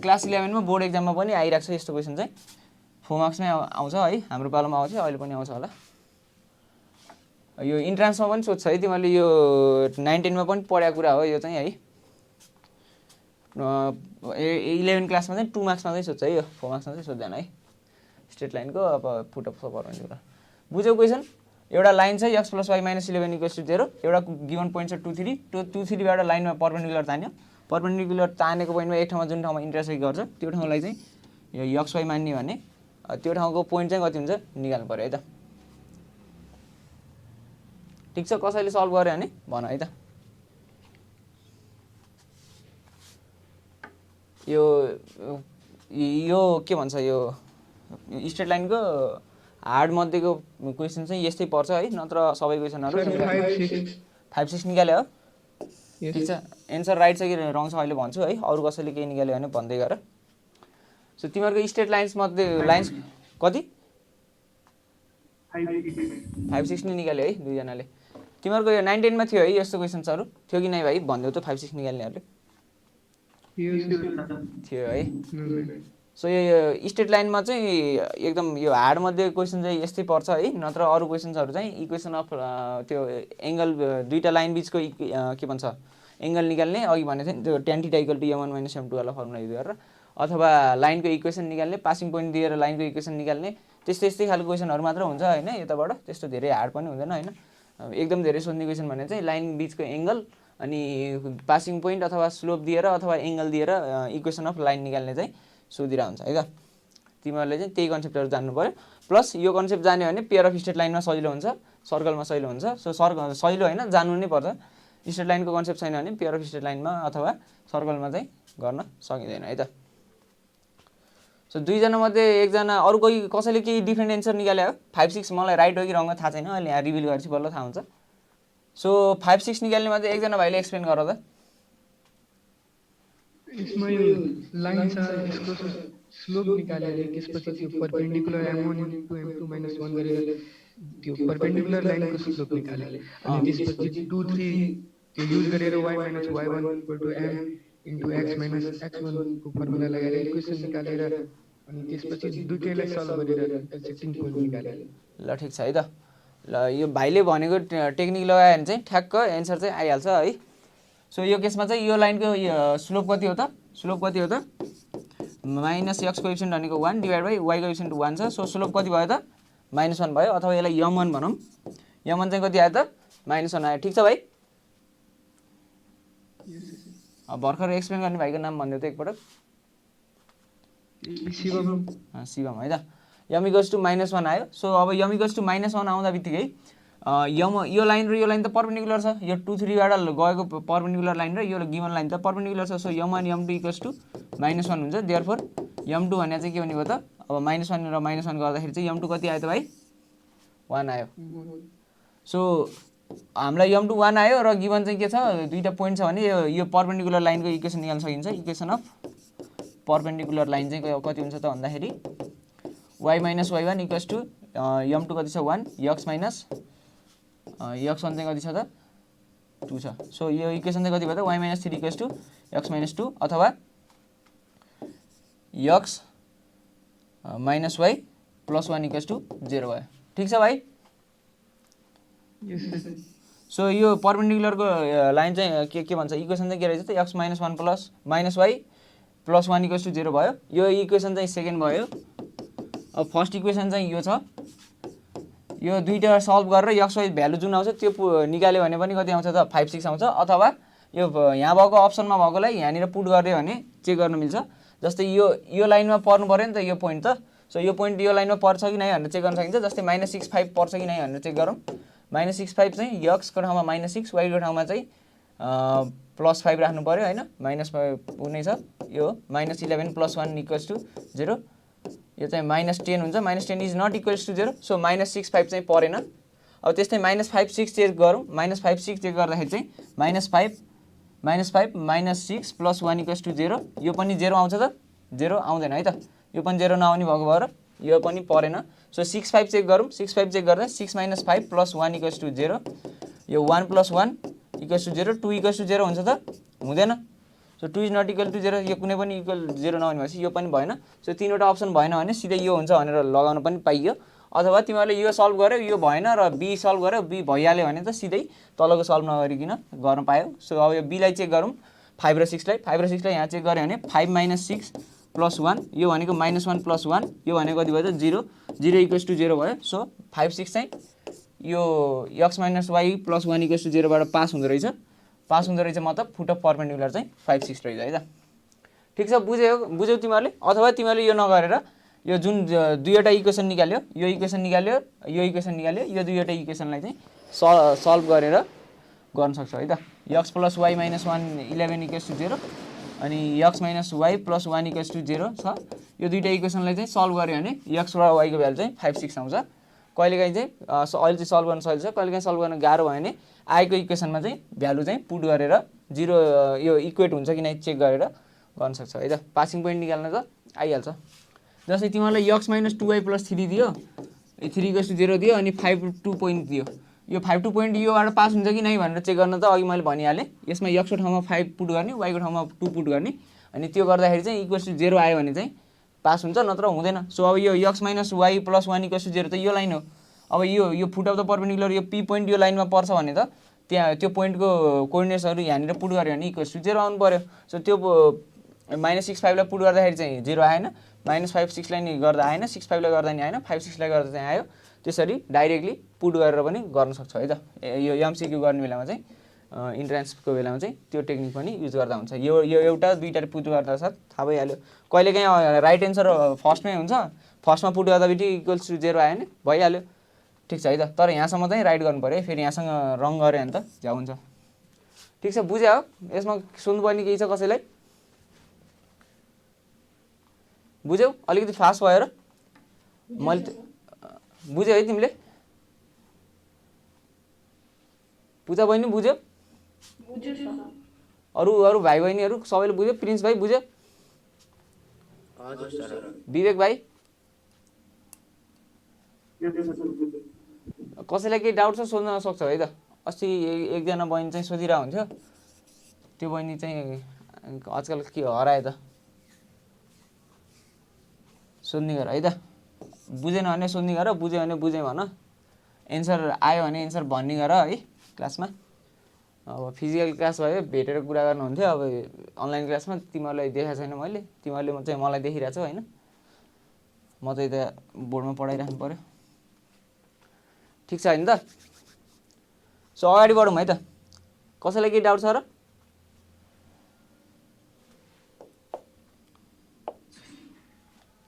क्लास 11 मा बोर्ड एक्जाममा पनि आइरहेको छ यस्तो क्वेसन चाहिँ 4 मार्क्समै आउँछ है हाम्रो पालोमा आउँछ अहिले पनि आउँछ होला यो इन्ट्रान्समा पनि सोध्छ है तिमीहरूले यो 19 मा पनि पढेको कुरा हो यो चाहिँ है 11 क्लासमा चाहिँ 2 मार्क्समा चाहिँ सोध्छ है, यो 4 मार्क्समा चाहिँ सोध्दैन है। स्ट्रेट लाइनको अब फुट अफ परपेन्डिकुलर बुझ्यौ क्वेसन। एउटा लाइन छ x + y - 11 = 0, एउटा गिभन पोइन्ट छ 2 3, 2 3 बाट लाइनमा परपेन्डिकुलर तान्यो। परपेन्डिकुलर तानेको पोइन्टमा एक ठाउँमा जुन ठाउँमा इन्टरसेक्ट गर्छ त्यो ठाउँलाई चाहिँ यो xy मान्ने भने त्यो ठाउँको पोइन्ट चाहिँ कति हुन्छ निकाल्नु पर्यो है त। ठीक छ, कसैले सल्भ गर्यो भने भन है त। यो के भन्छ, यो स्ट्रेट लाइनको हार्ड मध्येको क्वेसन चाहिँ यस्तै पर्छ है, नत्र सबै क्वेसनहरु 5 6 निकाल्यो हो। ठीक छ, एन्सर राइट छ कि रङ छ अहिले भन्छु है, अरु कसैले केही निकाल्यो भने भन्दै गर। सो तिमीहरुको स्ट्रेट लाइन्स मध्ये लाइन्स कति 5 6 नै निकाल्यो है दुई जनाले। तिमीहरुको यो 9 10 मा थियो है यस्तो क्वेसन्सहरु थियो कि नै भाइ भन्दियौ त 5 6 निकाल्नेहरुले थियो है। सो यो स्ट्रेट लाइनमा चाहिँ एकदम यो हार्ड मध्ये क्वेसन चाहिँ यस्तै पर्छ है, नत्र अरु क्वेसन्सहरु चाहिँ इक्वेसन अफ त्यो एंगल दुईटा लाइन बीचको के भन्छ एंगल निकाल्ने, अघि भने थिएँ त्यो tan θ = m1 - m2 वाला फर्मुला युज गरेर, अथवा लाइनको इक्वेसन निकाल्ने, पासिङ पोइन्ट दिएर लाइनको इक्वेसन निकाल्ने, त्यस्तै खालको क्वेसनहरु मात्र हुन्छ हैन यताबाट। त्यस्तो धेरै हार्ड पनि हुँदैन हैन। एकदम धेरै सोध्ने क्वेसन भने चाहिँ लाइन बीचको एंगल अनि पासिङ पोइन्ट अथवा स्लोप दिएर अथवा एंगल दिएर इक्वेसन अफ लाइन निकाल्ने चाहिँ सोधिरा हुन्छ है त। तिमीहरुले चाहिँ त्यही कन्सेप्टहरु जान्नु पर्यो। प्लस यो कन्सेप्ट जान्यो भने पेयर अफ स्ट्रेट लाइनमा सजिलो हुन्छ, सर्कलमा सजिलो हुन्छ। सो सजिलो हैन, जान्नु नै पर्छ। स्ट्रेट लाइनको कन्सेप्ट छैन भने पेयर अफ स्ट्रेट लाइनमा अथवा सर्कलमा चाहिँ गर्न सकिदैन है त। सो दुई जना मध्ये एकजना अरु कोही कसैले केही डिफरेन्ट एन्सर निकाल्यो हो। 5 6 मलाई राइट हो कि रङ हो थाहा छैन, अहिले यहाँ रिभिल गरेपछि बल्ल थाहा हुन्छ। सो 5 6 निकाल्ने मध्ये एकजना भाइले एक्सप्लेन गर त। यसमा यो लाइन छ, यसको स्लोप निकालेर त्यसपछि त्यो परपेन्डिकुलर m1 * m2 - 1 गरेर त्यो परपेन्डिकुलर लाइनको स्लोप निकाले अनि त्यसपछि 2 3 त्यो युज गरेर y - y1 = m * x - x1 को फर्मुला लगाएर इक्वेसन निकालेर अनि त्यसपछि दुईटैलाई सल्भ गरेर एक्जेक्टिङ पोइन्ट निकाले। ल ठीक छ है त। ल यो भाइले भनेको टेक्निक लगायो भने चाहिँ ठ्याक्क एन्सर चाहिँ आइहाल्छ है। सो यो केसमा चाहिँ यो लाइनको स्लोप कति हो त? स्लोप कति हो त? -x कोएफिसिएन्ट भनेको 1 / y कोएफिसिएन्ट 1 छ। सो स्लोप कति भयो त? -1 भयो, अथवा यसलाई m1 भनौं। m1 चाहिँ कति आयो त? -1 आयो। ठीक छ भाइ। अब भर्खर एक्सप्लेन गर्ने भाइको नाम भन्दियो त एकपटक। शिवम है त। m = -1 आयो। सो अब m = -1 आउँदा बित्तिकै यो लाइन र यो लाइन त परपेन्डिकुलर छ। यो 2 3 बाट गएको परपेन्डिकुलर लाइन र यो गिवन लाइन त परपेन्डिकुलर छ। सो m1 m2 = -1 हुन्छ। देयरफोर m2 भने चाहिँ के हुने भयो त? अब -1 र -1 गर्दाखेरि चाहिँ m2 कति आयो त भाइ? 1 आयो। सो हामीलाई m2 1 आयो र गिवन चाहिँ के छ? दुईटा पोइन्ट छ भने यो परपेन्डिकुलर लाइनको इक्वेसन निकाल्न सकिन्छ। इक्वेसन अफ परपेन्डिकुलर लाइन चाहिँ कति हुन्छ त भन्दाखेरि y - y1 = m2 कति छ? 1, x1 चाहिँ कति छ त? 2 छ। सो यो इक्वेसन चाहिँ कति भयो त? y - 3 = x - 2 अथवा x - y + 1 = 0 भयो। ठीक छ भाइ। सो यो परपेन्डिकुलरको लाइन चाहिँ के भन्छ? इक्वेसन चाहिँ के रहेछ त? x - 1 + -y + 1 = 0 भयो। यो इक्वेसन चाहिँ सेकेन्ड भयो। अब फर्स्ट इक्वेसन चाहिँ यो छ। यो दुईटा सल्भ गरेर x y भ्यालु जुन आउँछ त्यो निकाल्यो भने पनि कति आउँछ त? 5 6 आउँछ। अथवा यो यहाँ भएको अप्सनमा भएकोलाई यहाँनिर पुट गर्यो भने चेक गर्न मिल्छ। जस्तै यो लाइनमा पर्नु पर्यो नि त यो पोइन्ट त। सो यो पोइन्ट यो लाइनमा पर्छ कि नै भनेर चेक गर्न सकिन्छ। जस्तै -6 5 पर्छ कि नै भनेर चेक गरौँ। -6 5 चाहिँ x को ठाउँमा -6, y को ठाउँमा चाहिँ +5 राख्नु पर्यो हैन। -5 हुने छ। यो -11 + 1 = 0। यो चाहिँ -10 हुन्छ। -10 is not equals to 0। So -6 5 चाहिँ परेन। अब त्यस्तै -5 6 चेक गरौँ। -5 6 चेक गर्दाखेरि चाहिँ -5 -6 + 1 = 0। यो पनि 0 आउँछ त? 0 आउँदैन है त। यो पनि 0 नआउने भएको भएर यो पनि परेन। सो 6 5 चेक गरौँ। 6 5 चेक गर्दा 6 - 5 + 1 = 0। यो 1 + 1 = 0, 2 = 0 हुन्छ त? हुँदैन। So 2 is not equal to 0। यो कुनै पनि इक्वल 0 नहुने भएपछि यो पनि भएन। सो तीनवटा अप्सन भएन भने सिधै यो हुन्छ भनेर लगाउन पनि पाइयो। अथवा तिमीहरूले यो सल्भ गर्यो, यो भएन र बी सल्भ गर्यो, बी भइहाल्यो भने त सिधै तलको सल्भ नगरिकन गर्न पायो। सो अब यो बी लाई चेक गरौँ। 5 र 6 लाई यहाँ चेक गऱ्यो भने 5 - 6 + 1 यो भनेको -1 + 1 यो भनेको कति भयो त 0 0 = 0 भयो। सो 5 6 चाहिँ यो x - y + 1 = 0 बाट पास हुँदो रहेछ मतलब फुट अफ परपेन्डिकुलर चाहिँ 5 6 रहेछ है त। ठिक छ, बुझ्यौ तिमीहरूले? अथवा तिमीहरूले यो नगरेर यो जुन दुईवटा इक्वेसन निकाल्यो यो इक्वेसन निकाल्यो यो दुईवटा इक्वेसनलाई चाहिँ सल्भ गरेर गर्न सक्छौ है त। x + y - 1 11 = 0 अनि x - y + 1 = 0 छ। यो दुईटा इक्वेसनलाई चाहिँ सल्भ गर्यो भने x र y को भ्यालु चाहिँ 5 6 आउँछ। कहिलेकाहीँ चाहिँ अहिले चाहिँ सल्भ गर्न सजिलो छ, कहिलेकाहीँ सल्भ गर्न गाह्रो भयो भने आएको इक्वेसनमा चाहिँ भ्यालु चाहिँ पुट गरेर 0 यो इक्वेट हुन्छ कि नै चेक गरेर गर्न सक्छौ है त। पासिङ पोइन्ट निकाल्न त आइहाल्छ। जस्तै तिमीलाई x - 2y + 3 दियो 3 = 0 दियो अनि 5 2 पोइन्ट दियो। यो 5 2 पोइन्ट योबाट पास हुन्छ कि नै भनेर चेक गर्न त अघि मैले भनिहालेँ। यसमा x को ठाउँमा 5 पुट गर्ने, y को ठाउँमा 2 पुट गर्ने अनि त्यो गर्दाखेरि चाहिँ =0 आयो भने चाहिँ पास हुन्छ, नत्र हुँदैन। सो अब यो x - y + 1 = 0 त यो लाइन हो। अब यो फुट अफ द परपेन्डिकुलर यो p पोइन्ट यो लाइनमा पर्छ भने त त्यहाँ त्यो पोइन्टको कोअर्डिनेट्सहरू यहाँनिर पुट गर्यो भने =0 आउनु पर्यो। सो त्यो -6 5 लाई पुट गर्दाखेरि चाहिँ 0 आएन, -5 6 लाई नि गर्दा आएन, 6 5 लाई गर्दा नि आएन, 5 6 लाई गर्दा चाहिँ आयो। त्यसरी डाइरेक्टली पुट गरेर पनि गर्न सक्छौ है त। यो एमसिक्यू गर्ने बेलामा चाहिँ इन्ट्रान्सको बेलामा चाहिँ त्यो टेक्निक पनि युज गर्दा हुन्छ। यो एउटा दुईटा पुट गर्दा साथ थाहा भइहाल्यो। कहिलेकाहीँ राइट एन्सर फर्स्टमै हुन्छ, फर्स्टमा पुट गर्दा बित्तिकै =0 आयो भने भइहाल्यो। ठिक छ है त। तर यहाँसम्म चाहिँ राइट गर्नु पऱ्यो, फेरि यहाँसँग रङ गऱ्यो भने त झ्याउ हुन्छ। ठिक छ, बुझ्यौ? यसमा सोध्नुपर्ने केही छ कसैलाई? बुझ्यौ? अलिकति फास्ट भयो र मैले बुझ्यौ है तिमीले? पूजा बहिनी बुझ्यौ? अरू भाइ बहिनीहरू सबैले बुझ्यो? प्रिन्स भाइ बुझ्यो? हजुर सर। विवेक भाइ कसैलाई केही डाउट छ सोध्न सक्छ है त। अस्ति एकजना बहिनी चाहिँ सोधिरहेको हुन्थ्यो, त्यो बहिनी चाहिँ आजकल के हरायो त। सोध्ने गर है त, बुझेन भने सोध्ने गर, बुझ्यो भने बुझेँ भन, एन्सर आयो भने एन्सर भन्ने गर है क्लासमा। अब फिजिकल क्लास भयो भेटेर कुरा गर्नुहुन्थ्यो, अब अनलाइन क्लासमा तिमीहरूलाई देखाएको छैन मैले, तिमीहरूले चाहिँ मलाई देखिरहेको छौ होइन, म चाहिँ यता बोर्डमा पढाइराख्नु पऱ्यो। ठिक छ होइन त? सो अगाडि बढौँ है त। कसैलाई केही डाउट छ र?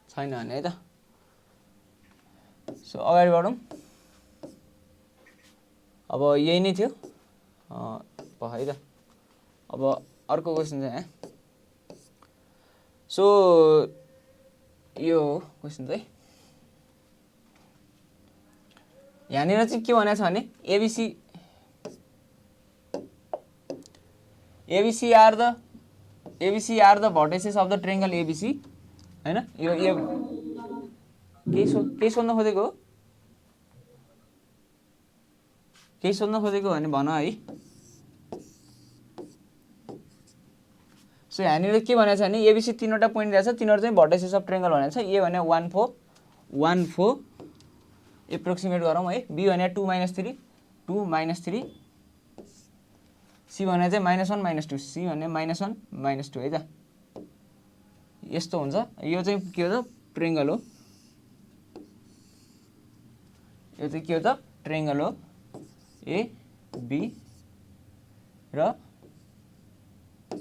छैन भने है त। सो अगाडि बढौँ। अब यही नै थियो है त। अब अर्को क्वेसन चाहिँ सो यो क्वेसन चाहिँ यहाँनिर चाहिँ के भनेको छ भने ABC are the vertices of the triangle ABC हैन। यो केही सोध्न खोजेको हो? केही सोध्न खोजेको भने भन है। सो यहाँनिर के भनेको छ भने ABC तीनवटा पोइन्ट दिएको छ, तिनीहरू चाहिँ भर्टिसेस अफ ट्रायंगल भनेको छ। ए भने 1 4 एप्रोक्सिमेट गरौँ है। बी भने 2 3 2 3, सी भने चाहिँ -1 -2, सी भने -1 -2 है त। यस्तो हुन्छ। यो चाहिँ के हो त? ट्रायंगल हो। यो चाहिँ के हो त? ट्रायंगल हो। ए बी र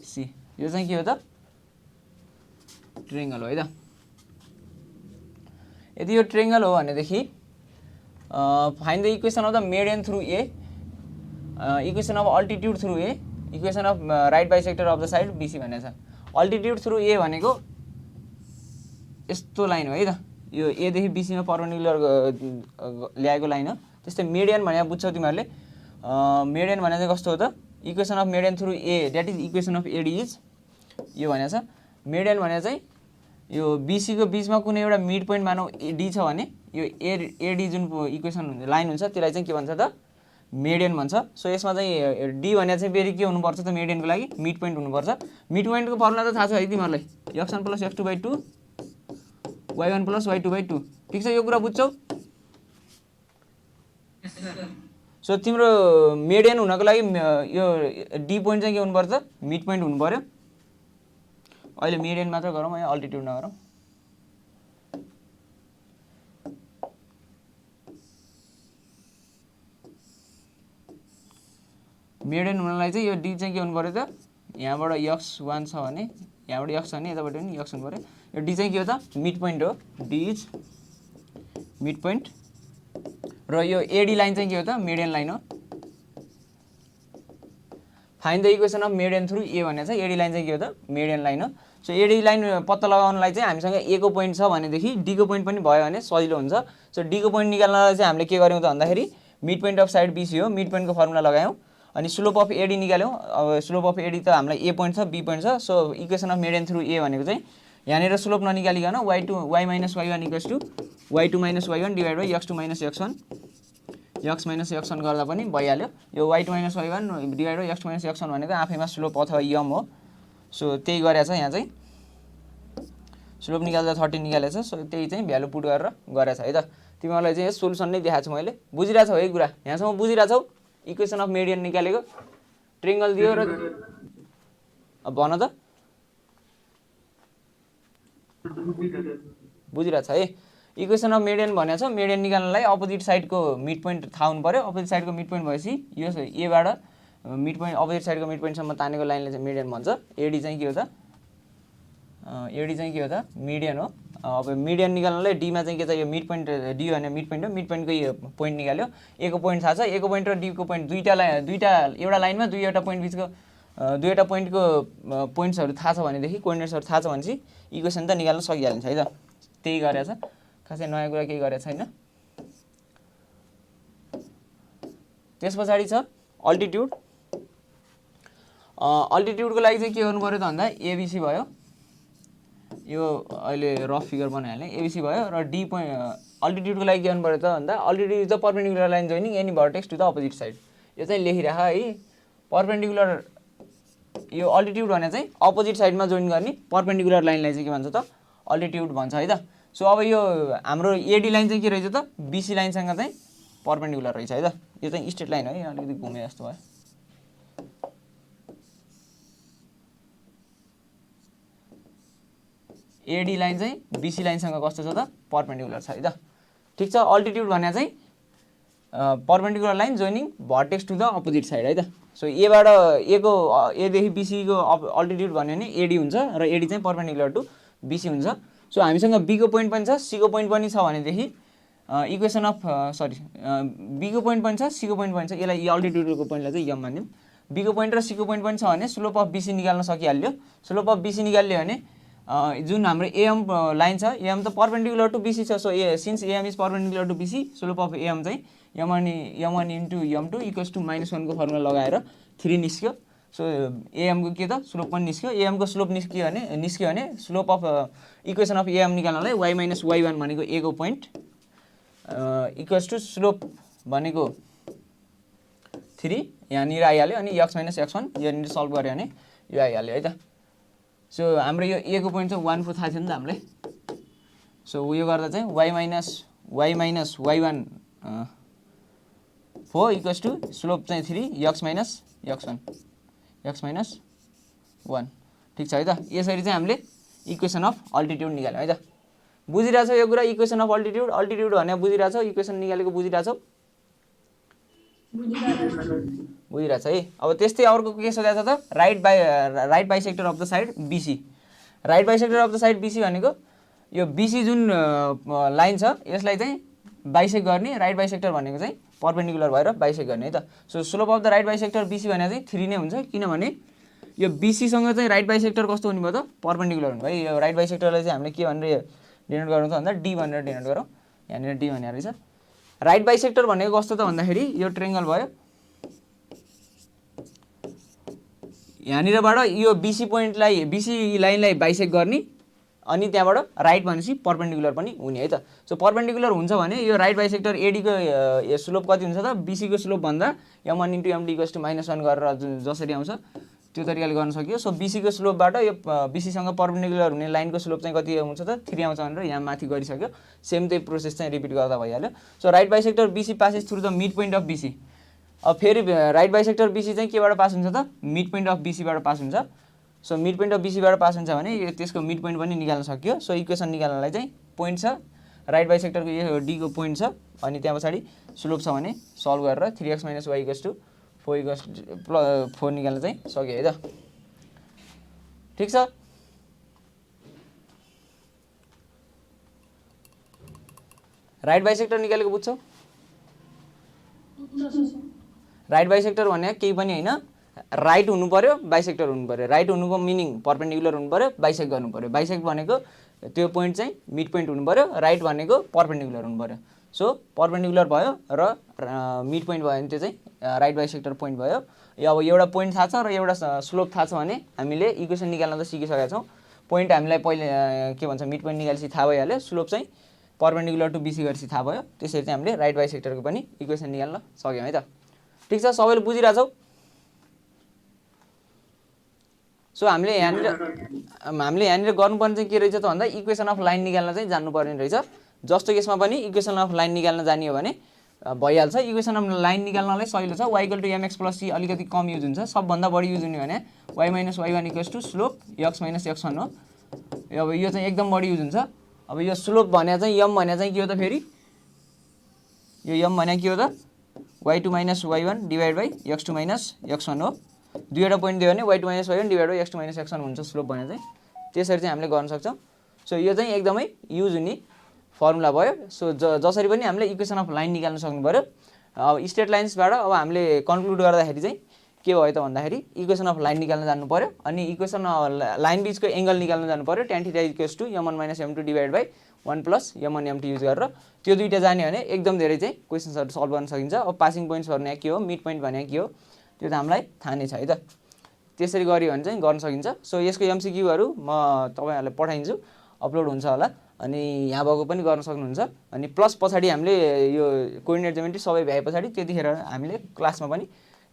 सी यो चाहिँ के हो त? ट्रायंगल हो है त। यदि यो ट्रायंगल हो भनेदेखि find the equation of the median through A, equation of altitude through A, equation of right bisector of the side BC भनेको छ। अल्टिट्युड थ्रु ए भनेको यस्तो लाइन हो है त। यो ए देखि बीसीमा परपेन्डिकुलर ल्याएको लाइन हो। त्यस्तै मेडियन भने बुझ्छौ तिमीहरूले। मेडियन भने चाहिँ कस्तो हो त? Equation of median through A that is equation of AD is यो भनेको छ। मेडियन भने चाहिँ यो बीसी को बीचमा कुनै एउटा मिड पोइन्ट मानौ डी छ भने यो एडी जुन इक्वेसन हुन्छ लाइन हुन्छ त्यसलाई चाहिँ के भन्छ त? मेडियन भन्छ। सो यसमा चाहिँ डी भने चाहिँ फेरि के हुनुपर्छ त? मेडियनको लागि मिड पोइन्ट हुनुपर्छ। मिड पोइन्टको फर्मुला त थाहा छ है तिमीहरूलाई, x1 + x2/2 y1 + y2/2। ठिक छ, यो कुरा बुझ्छौ? सो तिम्रो मिडियन हुनको लागि यो डी पोइन्ट चाहिँ के हुनुपर्छ मिड पोइन्ट हुनु पर्यो अहिले मिडियन मात्र गरौँ है अल्टिट्युड नगरौँ मिडियन हुनलाई चाहिँ यो डी चाहिँ के हुनु पर्यो त यहाँबाट x1 छ भने यहाँबाट x छ भने यताबाट पनि x हुनु पर्यो यो डी चाहिँ के हो त मिड पोइन्ट हो डी इज मिड पोइन्ट र यो एडी लाइन चाहिँ के हो त मिडियन लाइन हो find the equation of median through A भने चाहिँ एडी लाइन चाहिँ के हो त मिडियन लाइन हो सो एडी लाइन पत्ता लगाउनलाई चाहिँ हामीसँग ए को पोइन्ट छ भनेदेखि डी को पोइन्ट पनि भयो भने सजिलो हुन्छ सो डी को पोइन्ट निकाल्नलाई चाहिँ हामीले के गर्यौँ त भन्दाखेरि mid point of side BC हो मिड पोइन्टको फर्मुला लगायौँ अनि स्लोप अफ एडी निकाल्यौँ अब स्लोप अफ एडी त हामीलाई ए पोइन्ट छ बी पोइन्ट छ so equation of median through A भनेको चाहिँ यहाँनिर स्लोप ननिकालिकन y minus y1 equals to y2 minus y1 divide by x2 minus x1 x minus x1 गर्दा पनि भइहाल्यो यो y2 minus y1 divide by x2 minus x1 भनेको आफैमा स्लोप अथवा यम हो सो त्यही गरेछ यहाँ चाहिँ स्लोप निकाल्दा 30 निकालेछ सो त्यही चाहिँ भ्यालु पुट गरेर गरेछ है त तिमीहरूलाई चाहिँ सोलुसन नै देखाएको छु मैले बुझिरहेछौ है कुरा यहाँसम्म बुझिरहेछौ इक्वेसन अफ मिडियन निकालेको ट्रिङ्गल दियो र अब भन त बुझिरहेछ है इक्वेसन अफ मिडियन भनेको छ मिडियन निकाल्नलाई अपोजिट साइडको मिड पोइन्ट थाहा हुनु पर्यो अपोजिट साइडको मिड पोइन्ट भएपछि यो एबाट मिड पोइन्ट अपोजिट साइडको मिड पोइन्टसम्म तानेको लाइनले चाहिँ मिडियन भन्छ एडी चाहिँ के हो त एडी चाहिँ के हो त मिडियन हो अब मिडियन निकाल्नलाई डीमा चाहिँ के छ यो मिड पोइन्ट डी भने मिड पोइन्ट हो मिड पोइन्टको यो पोइन्ट निकाल्यो ए को पोइन्ट थाहा छ ए को पोइन्ट र डी को पोइन्ट दुईटा एउटा लाइनमा दुईवटा पोइन्ट बिचको दुईवटा पोइन्टको पोइन्ट्सहरू थाहा छ भनेदेखि कोअर्डिनेट्सहरू थाहा छ भनेपछि इक्वेसन त निकाल्न सकिहालिन्छ है त त्यही गरेछ खासै नयाँ कुरा केही गरेको छैन त्यस पछाडि छ अल्टिट्युड अल्टिट्युडको लागि चाहिँ के गर्नु पर्यो त भन्दा एबिसी भयो यो अहिले रफ फिगर बनाइहाल्ने एबिसी भयो र डी पोइन्ट अल्टिट्युडको लागि के गर्नु पर्यो त भन्दा altitude is the perpendicular line joining any vertex to the opposite side यो चाहिँ लेखिराख है पर्पेन्डिकुलर यो अल्टिट्युड भने चाहिँ अपोजिट साइडमा जोइन गर्ने पर्पेन्डिकुलर लाइनलाई चाहिँ के भन्छ त अल्टिट्युड भन्छ है त सो अब यो हाम्रो एडी लाइन चाहिँ के रहेछ त बीसी लाइनसँग चाहिँ पर्पेन्डिकुलर रहेछ है त यो चाहिँ स्ट्रेट लाइन है अलिकति घुमे जस्तो भयो एडी लाइन चाहिँ बीसी लाइनसँग कस्तो छ त पर्पेन्डिकुलर छ है त ठिक छ अल्टिट्युड भने चाहिँ perpendicular line joining vertex to the opposite side है त सो एबाटएको एदेखि बीसीको अल्टिट्युड भन्यो भने एडी हुन्छ र एडी चाहिँ पर्पेन्डिकुलर टु बीसी हुन्छ सो हामीसँग बीको पोइन्ट पनि छ सीको पोइन्ट पनि छ भनेदेखि इक्वेसन अफ बीको पोइन्ट पनि छ सीको पोइन्ट पनि छ यसलाई अल्टिट्युडको पोइन्टलाई चाहिँ यम मान्यौँ बीको पोइन्ट र सीको पोइन्ट पनि छ भने स्लोप अफ बीसी निकाल्न सकिहाल्यो स्लोप अफ बीसी निकाल्यो भने जुन हाम्रो एएम लाइन छ एएम त पर्पेन्डिकुलर टु बीसी छ so since AM is perpendicular to BC slope of AM चाहिँ m1 into m2 equals to -1 को फर्मुला लगाएर 3 निस्क्यो सो एएमको के त स्लोप पनि निस्क्यो एएमको स्लोप निस्क्यो भने slope of equation of AM निकाल्नलाई y माइनस y1 भनेको a को पोइन्ट इक्वल्स टु स्लोप भनेको 3 यहाँनिर आइहाल्यो अनि x माइनस x1 यहाँनिर सल्भ गऱ्यो भने यो आइहाल्यो है त सो हाम्रो यो a को पोइन्ट चाहिँ 1 4 थाहा थियो नि त हामीलाई सो उयो गर्दा चाहिँ y minus y1 4 equals to slope चाहिँ 3 x माइनस x1 ठिक छ है त यसरी चाहिँ हामीले इक्वेसन अफ अल्टिट्युड निकाल्यौँ है त बुझिरहेछौ यो कुरा इक्वेसन अफ अल्टिट्युड भने बुझिरहेछौ इक्वेसन निकालेको बुझिरहेछौ बुझिरहेछ है अब त्यस्तै अर्को के सोधेको छ त right bisector of the side BC right bisector of the side BC भनेको यो बीसी जुन लाइन छ यसलाई चाहिँ बाइसेक्ट गर्ने राइट बाइसेक्टर भनेको चाहिँ पर्पेन्डिकुलर भएर बाइसेक्ट गर्ने है त so slope of the right bisector BC भने चाहिँ 3 नै हुन्छ किनभने यो बीसी सँग चाहिँ राइट बाइसेक्टर कस्तो हुने भयो त पर्पेन्डिकुलर हुने भयो यो राइट बाइसेक्टरलाई चाहिँ हामीले के भनेर डिनोट गर्नु त भन्दा डी भनेर डिनोट गरौँ यहाँनिर डी भनेर रहेछ राइट बाइसेक्टर भनेको कस्तो त भन्दाखेरि यो ट्रायंगल भयो यहाँनिरबाट यो बीसी पोइन्टलाई बीसी लाइनलाई बाइसेक्ट गर्ने अनि त्यहाँबाट राइट भनेपछि पर्पेन्डिकुलर पनि हुने है त सो पर्पेन्डिकुलर हुन्छ भने यो राइट बाइसेक्टर एडी को स्लोप कति हुन्छ त बीसी को स्लोप भन्दा m1 * md = -1 गरेर जसरी आउँछ त्यो तरिकाले गर्न सकियो सो बीसी को स्लोपबाट यो बीसी सँग पर्पेन्डिकुलर हुने लाइनको स्लोप चाहिँ कति हुन्छ त 3 आउँछ भनेर यहाँ माथि गरिसक्यो सेम त्यही प्रोसेस चाहिँ रिपिट गर्दा भइहाल्यो so right bisector BC passes through the mid point of BC अब फेरि राइट बाइसेक्टर BC चाहिँ केबाट पास हुन्छ त मिड पोइन्ट अफ BCबाट पास हुन्छ सो मिड पोइन्ट अफ BCबाट पास हुन्छ भने त्यसको मिड पोइन्ट पनि निकाल्न सक्यो सो इक्वेसन निकाल्नलाई चाहिँ पोइन्ट छ राइट बाइसेक्टरको यो D को पोइन्ट छ अनि त्यहाँ पछाडि स्लोप छ भने सल्भ गरेर 3x - y = 4 निकाल्न चाहिँ सक्यो है त ठीक छ राइट बाइसेक्टर निकालेको बुझ्छौ राइट बाइसेक्टर भने केही पनि हैन राइट हुनु पर्यो बाइसेक्टर हुनु पर्यो राइट हुनुको मिनिङ परपेन्डिकुलर हुनु पर्यो बाइसेक्ट गर्नु पर्यो बाइसेक्ट भनेको त्यो पोइन्ट चाहिँ मिड पोइन्ट हुनु पर्यो राइट भनेको परपेन्डिकुलर हुनु पर्यो सो परपेन्डिकुलर भयो र मिड पोइन्ट भयो भने त्यो चाहिँ राइट बाइसेक्टर पोइन्ट भयो अब एउटा पोइन्ट थाहा छ र एउटा स्लोप थाहा छ भने हामीले इक्वेसन निकाल्न त सिकिसकेका छौं पोइन्ट हामीलाई पहिले के भन्छ मिड पोइन्ट निकालेपछि थाहा भइहाल्यो स्लोप चाहिँ परपेन्डिकुलर टु BC गरेपछि थाहा भयो त्यसरी चाहिँ हामीले राइट बाइसेक्टरको पनि इक्वेसन निकाल्न सक्यौं है त ठीक छ सबैले बुझिरहेछौ सो हामीले यहाँनिर गर्नुपर्ने चाहिँ के रहेछ त भन्दा इक्वेसन अफ लाइन निकाल्न चाहिँ जान्नुपर्ने रहेछ जस्तो केसमा पनि इक्वेसन अफ लाइन निकाल्न जानियो भने भइहाल्छ इक्वेसन अफ लाइन निकाल्नलाई सजिलो छ y = mx + c अलिकति कम युज हुन्छ सबभन्दा बढी युज हुने भने y - y1 = slope x - x1 हो अब यो चाहिँ एकदम बढी युज हुन्छ अब यो स्लोप भने चाहिँ m भने चाहिँ के हो त फेरि यो m भने के हो त y2 - y1 / x2 - x1 हो दुईवटा पोइन्ट दियो भने y2 - y1 / x2 - x1 हुन्छ स्लोप भने चाहिँ त्यसरी चाहिँ हामीले गर्न सक्छौं सो यो चाहिँ एकदमै युज हुने फर्मुला भयो सो जसरी पनि हामीले इक्वेसन अफ लाइन निकाल्न सक्नु पर्यो अब स्ट्रेट लाइन्सबाट अब हामीले कन्क्लुड गर्दाखेरि चाहिँ के भयो त भन्दाखेरि इक्वेसन अफ लाइन निकाल्न जान्नु पर्यो अनि इक्वेसन लाइन बीचको एंगल निकाल्न जान्नु पर्यो tan θ = m1 - m2 / 1 + m1 m2 use गरेर त्यो दुईटा जान्यो भने एकदम धेरै चाहिँ क्वेशन्सहरु सल्भ गर्न सकिन्छ अब पासिङ पोइन्ट्स भने के हो मिड पोइन्ट भने के हो त्यो त हामीलाई थाहा नै छ है त त्यसरी गरियो भने चाहिँ गर्न सकिन्छ सो यसको MCQ हरु म तपाईहरुलाई पठाइन्छु अपलोड हुन्छ होला अनि यहाँ भएको पनि गर्न सक्नुहुन्छ अनि प्लस पछाडी हामीले यो कोअर्डिनेट ज्योमेट्री सबै भ्याए पछाडी त्यतिखेर हामीले क्लासमा पनि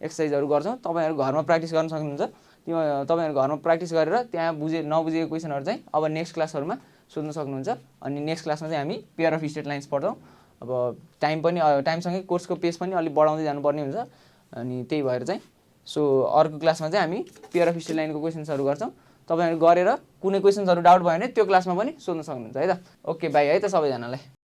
एक्सरसाइजहरु गर्छौं तपाईहरु घरमा प्र्याक्टिस गर्न सक्नुहुन्छ त्यो तपाईहरु घरमा प्र्याक्टिस गरेर त्यहाँ नबुझेको क्वेशनहरु चाहिँ अब नेक्स्ट क्लासहरुमा सोध्न सक्नुहुन्छ अनि नेक्स्ट क्लासमा चाहिँ हामी पेयर अफ स्ट्रेट लाइन्स पढ्छौं अब टाइमसँगै कोर्सको पेस पनि अलि बढाउँदै जानुपर्ने हुन्छ अनि त्यही भएर चाहिँ सो अर्को क्लासमा चाहिँ हामी पेयर अफ स्ट्रेट लाइनको क्वेशन्सहरु गर्छौं तपाईहरु गरेर कुनै क्वेशन्सहरु डाउट भयो भने त्यो क्लासमा पनि सोध्न सक्नुहुन्छ है त ओके बाइ है त सबैजनालाई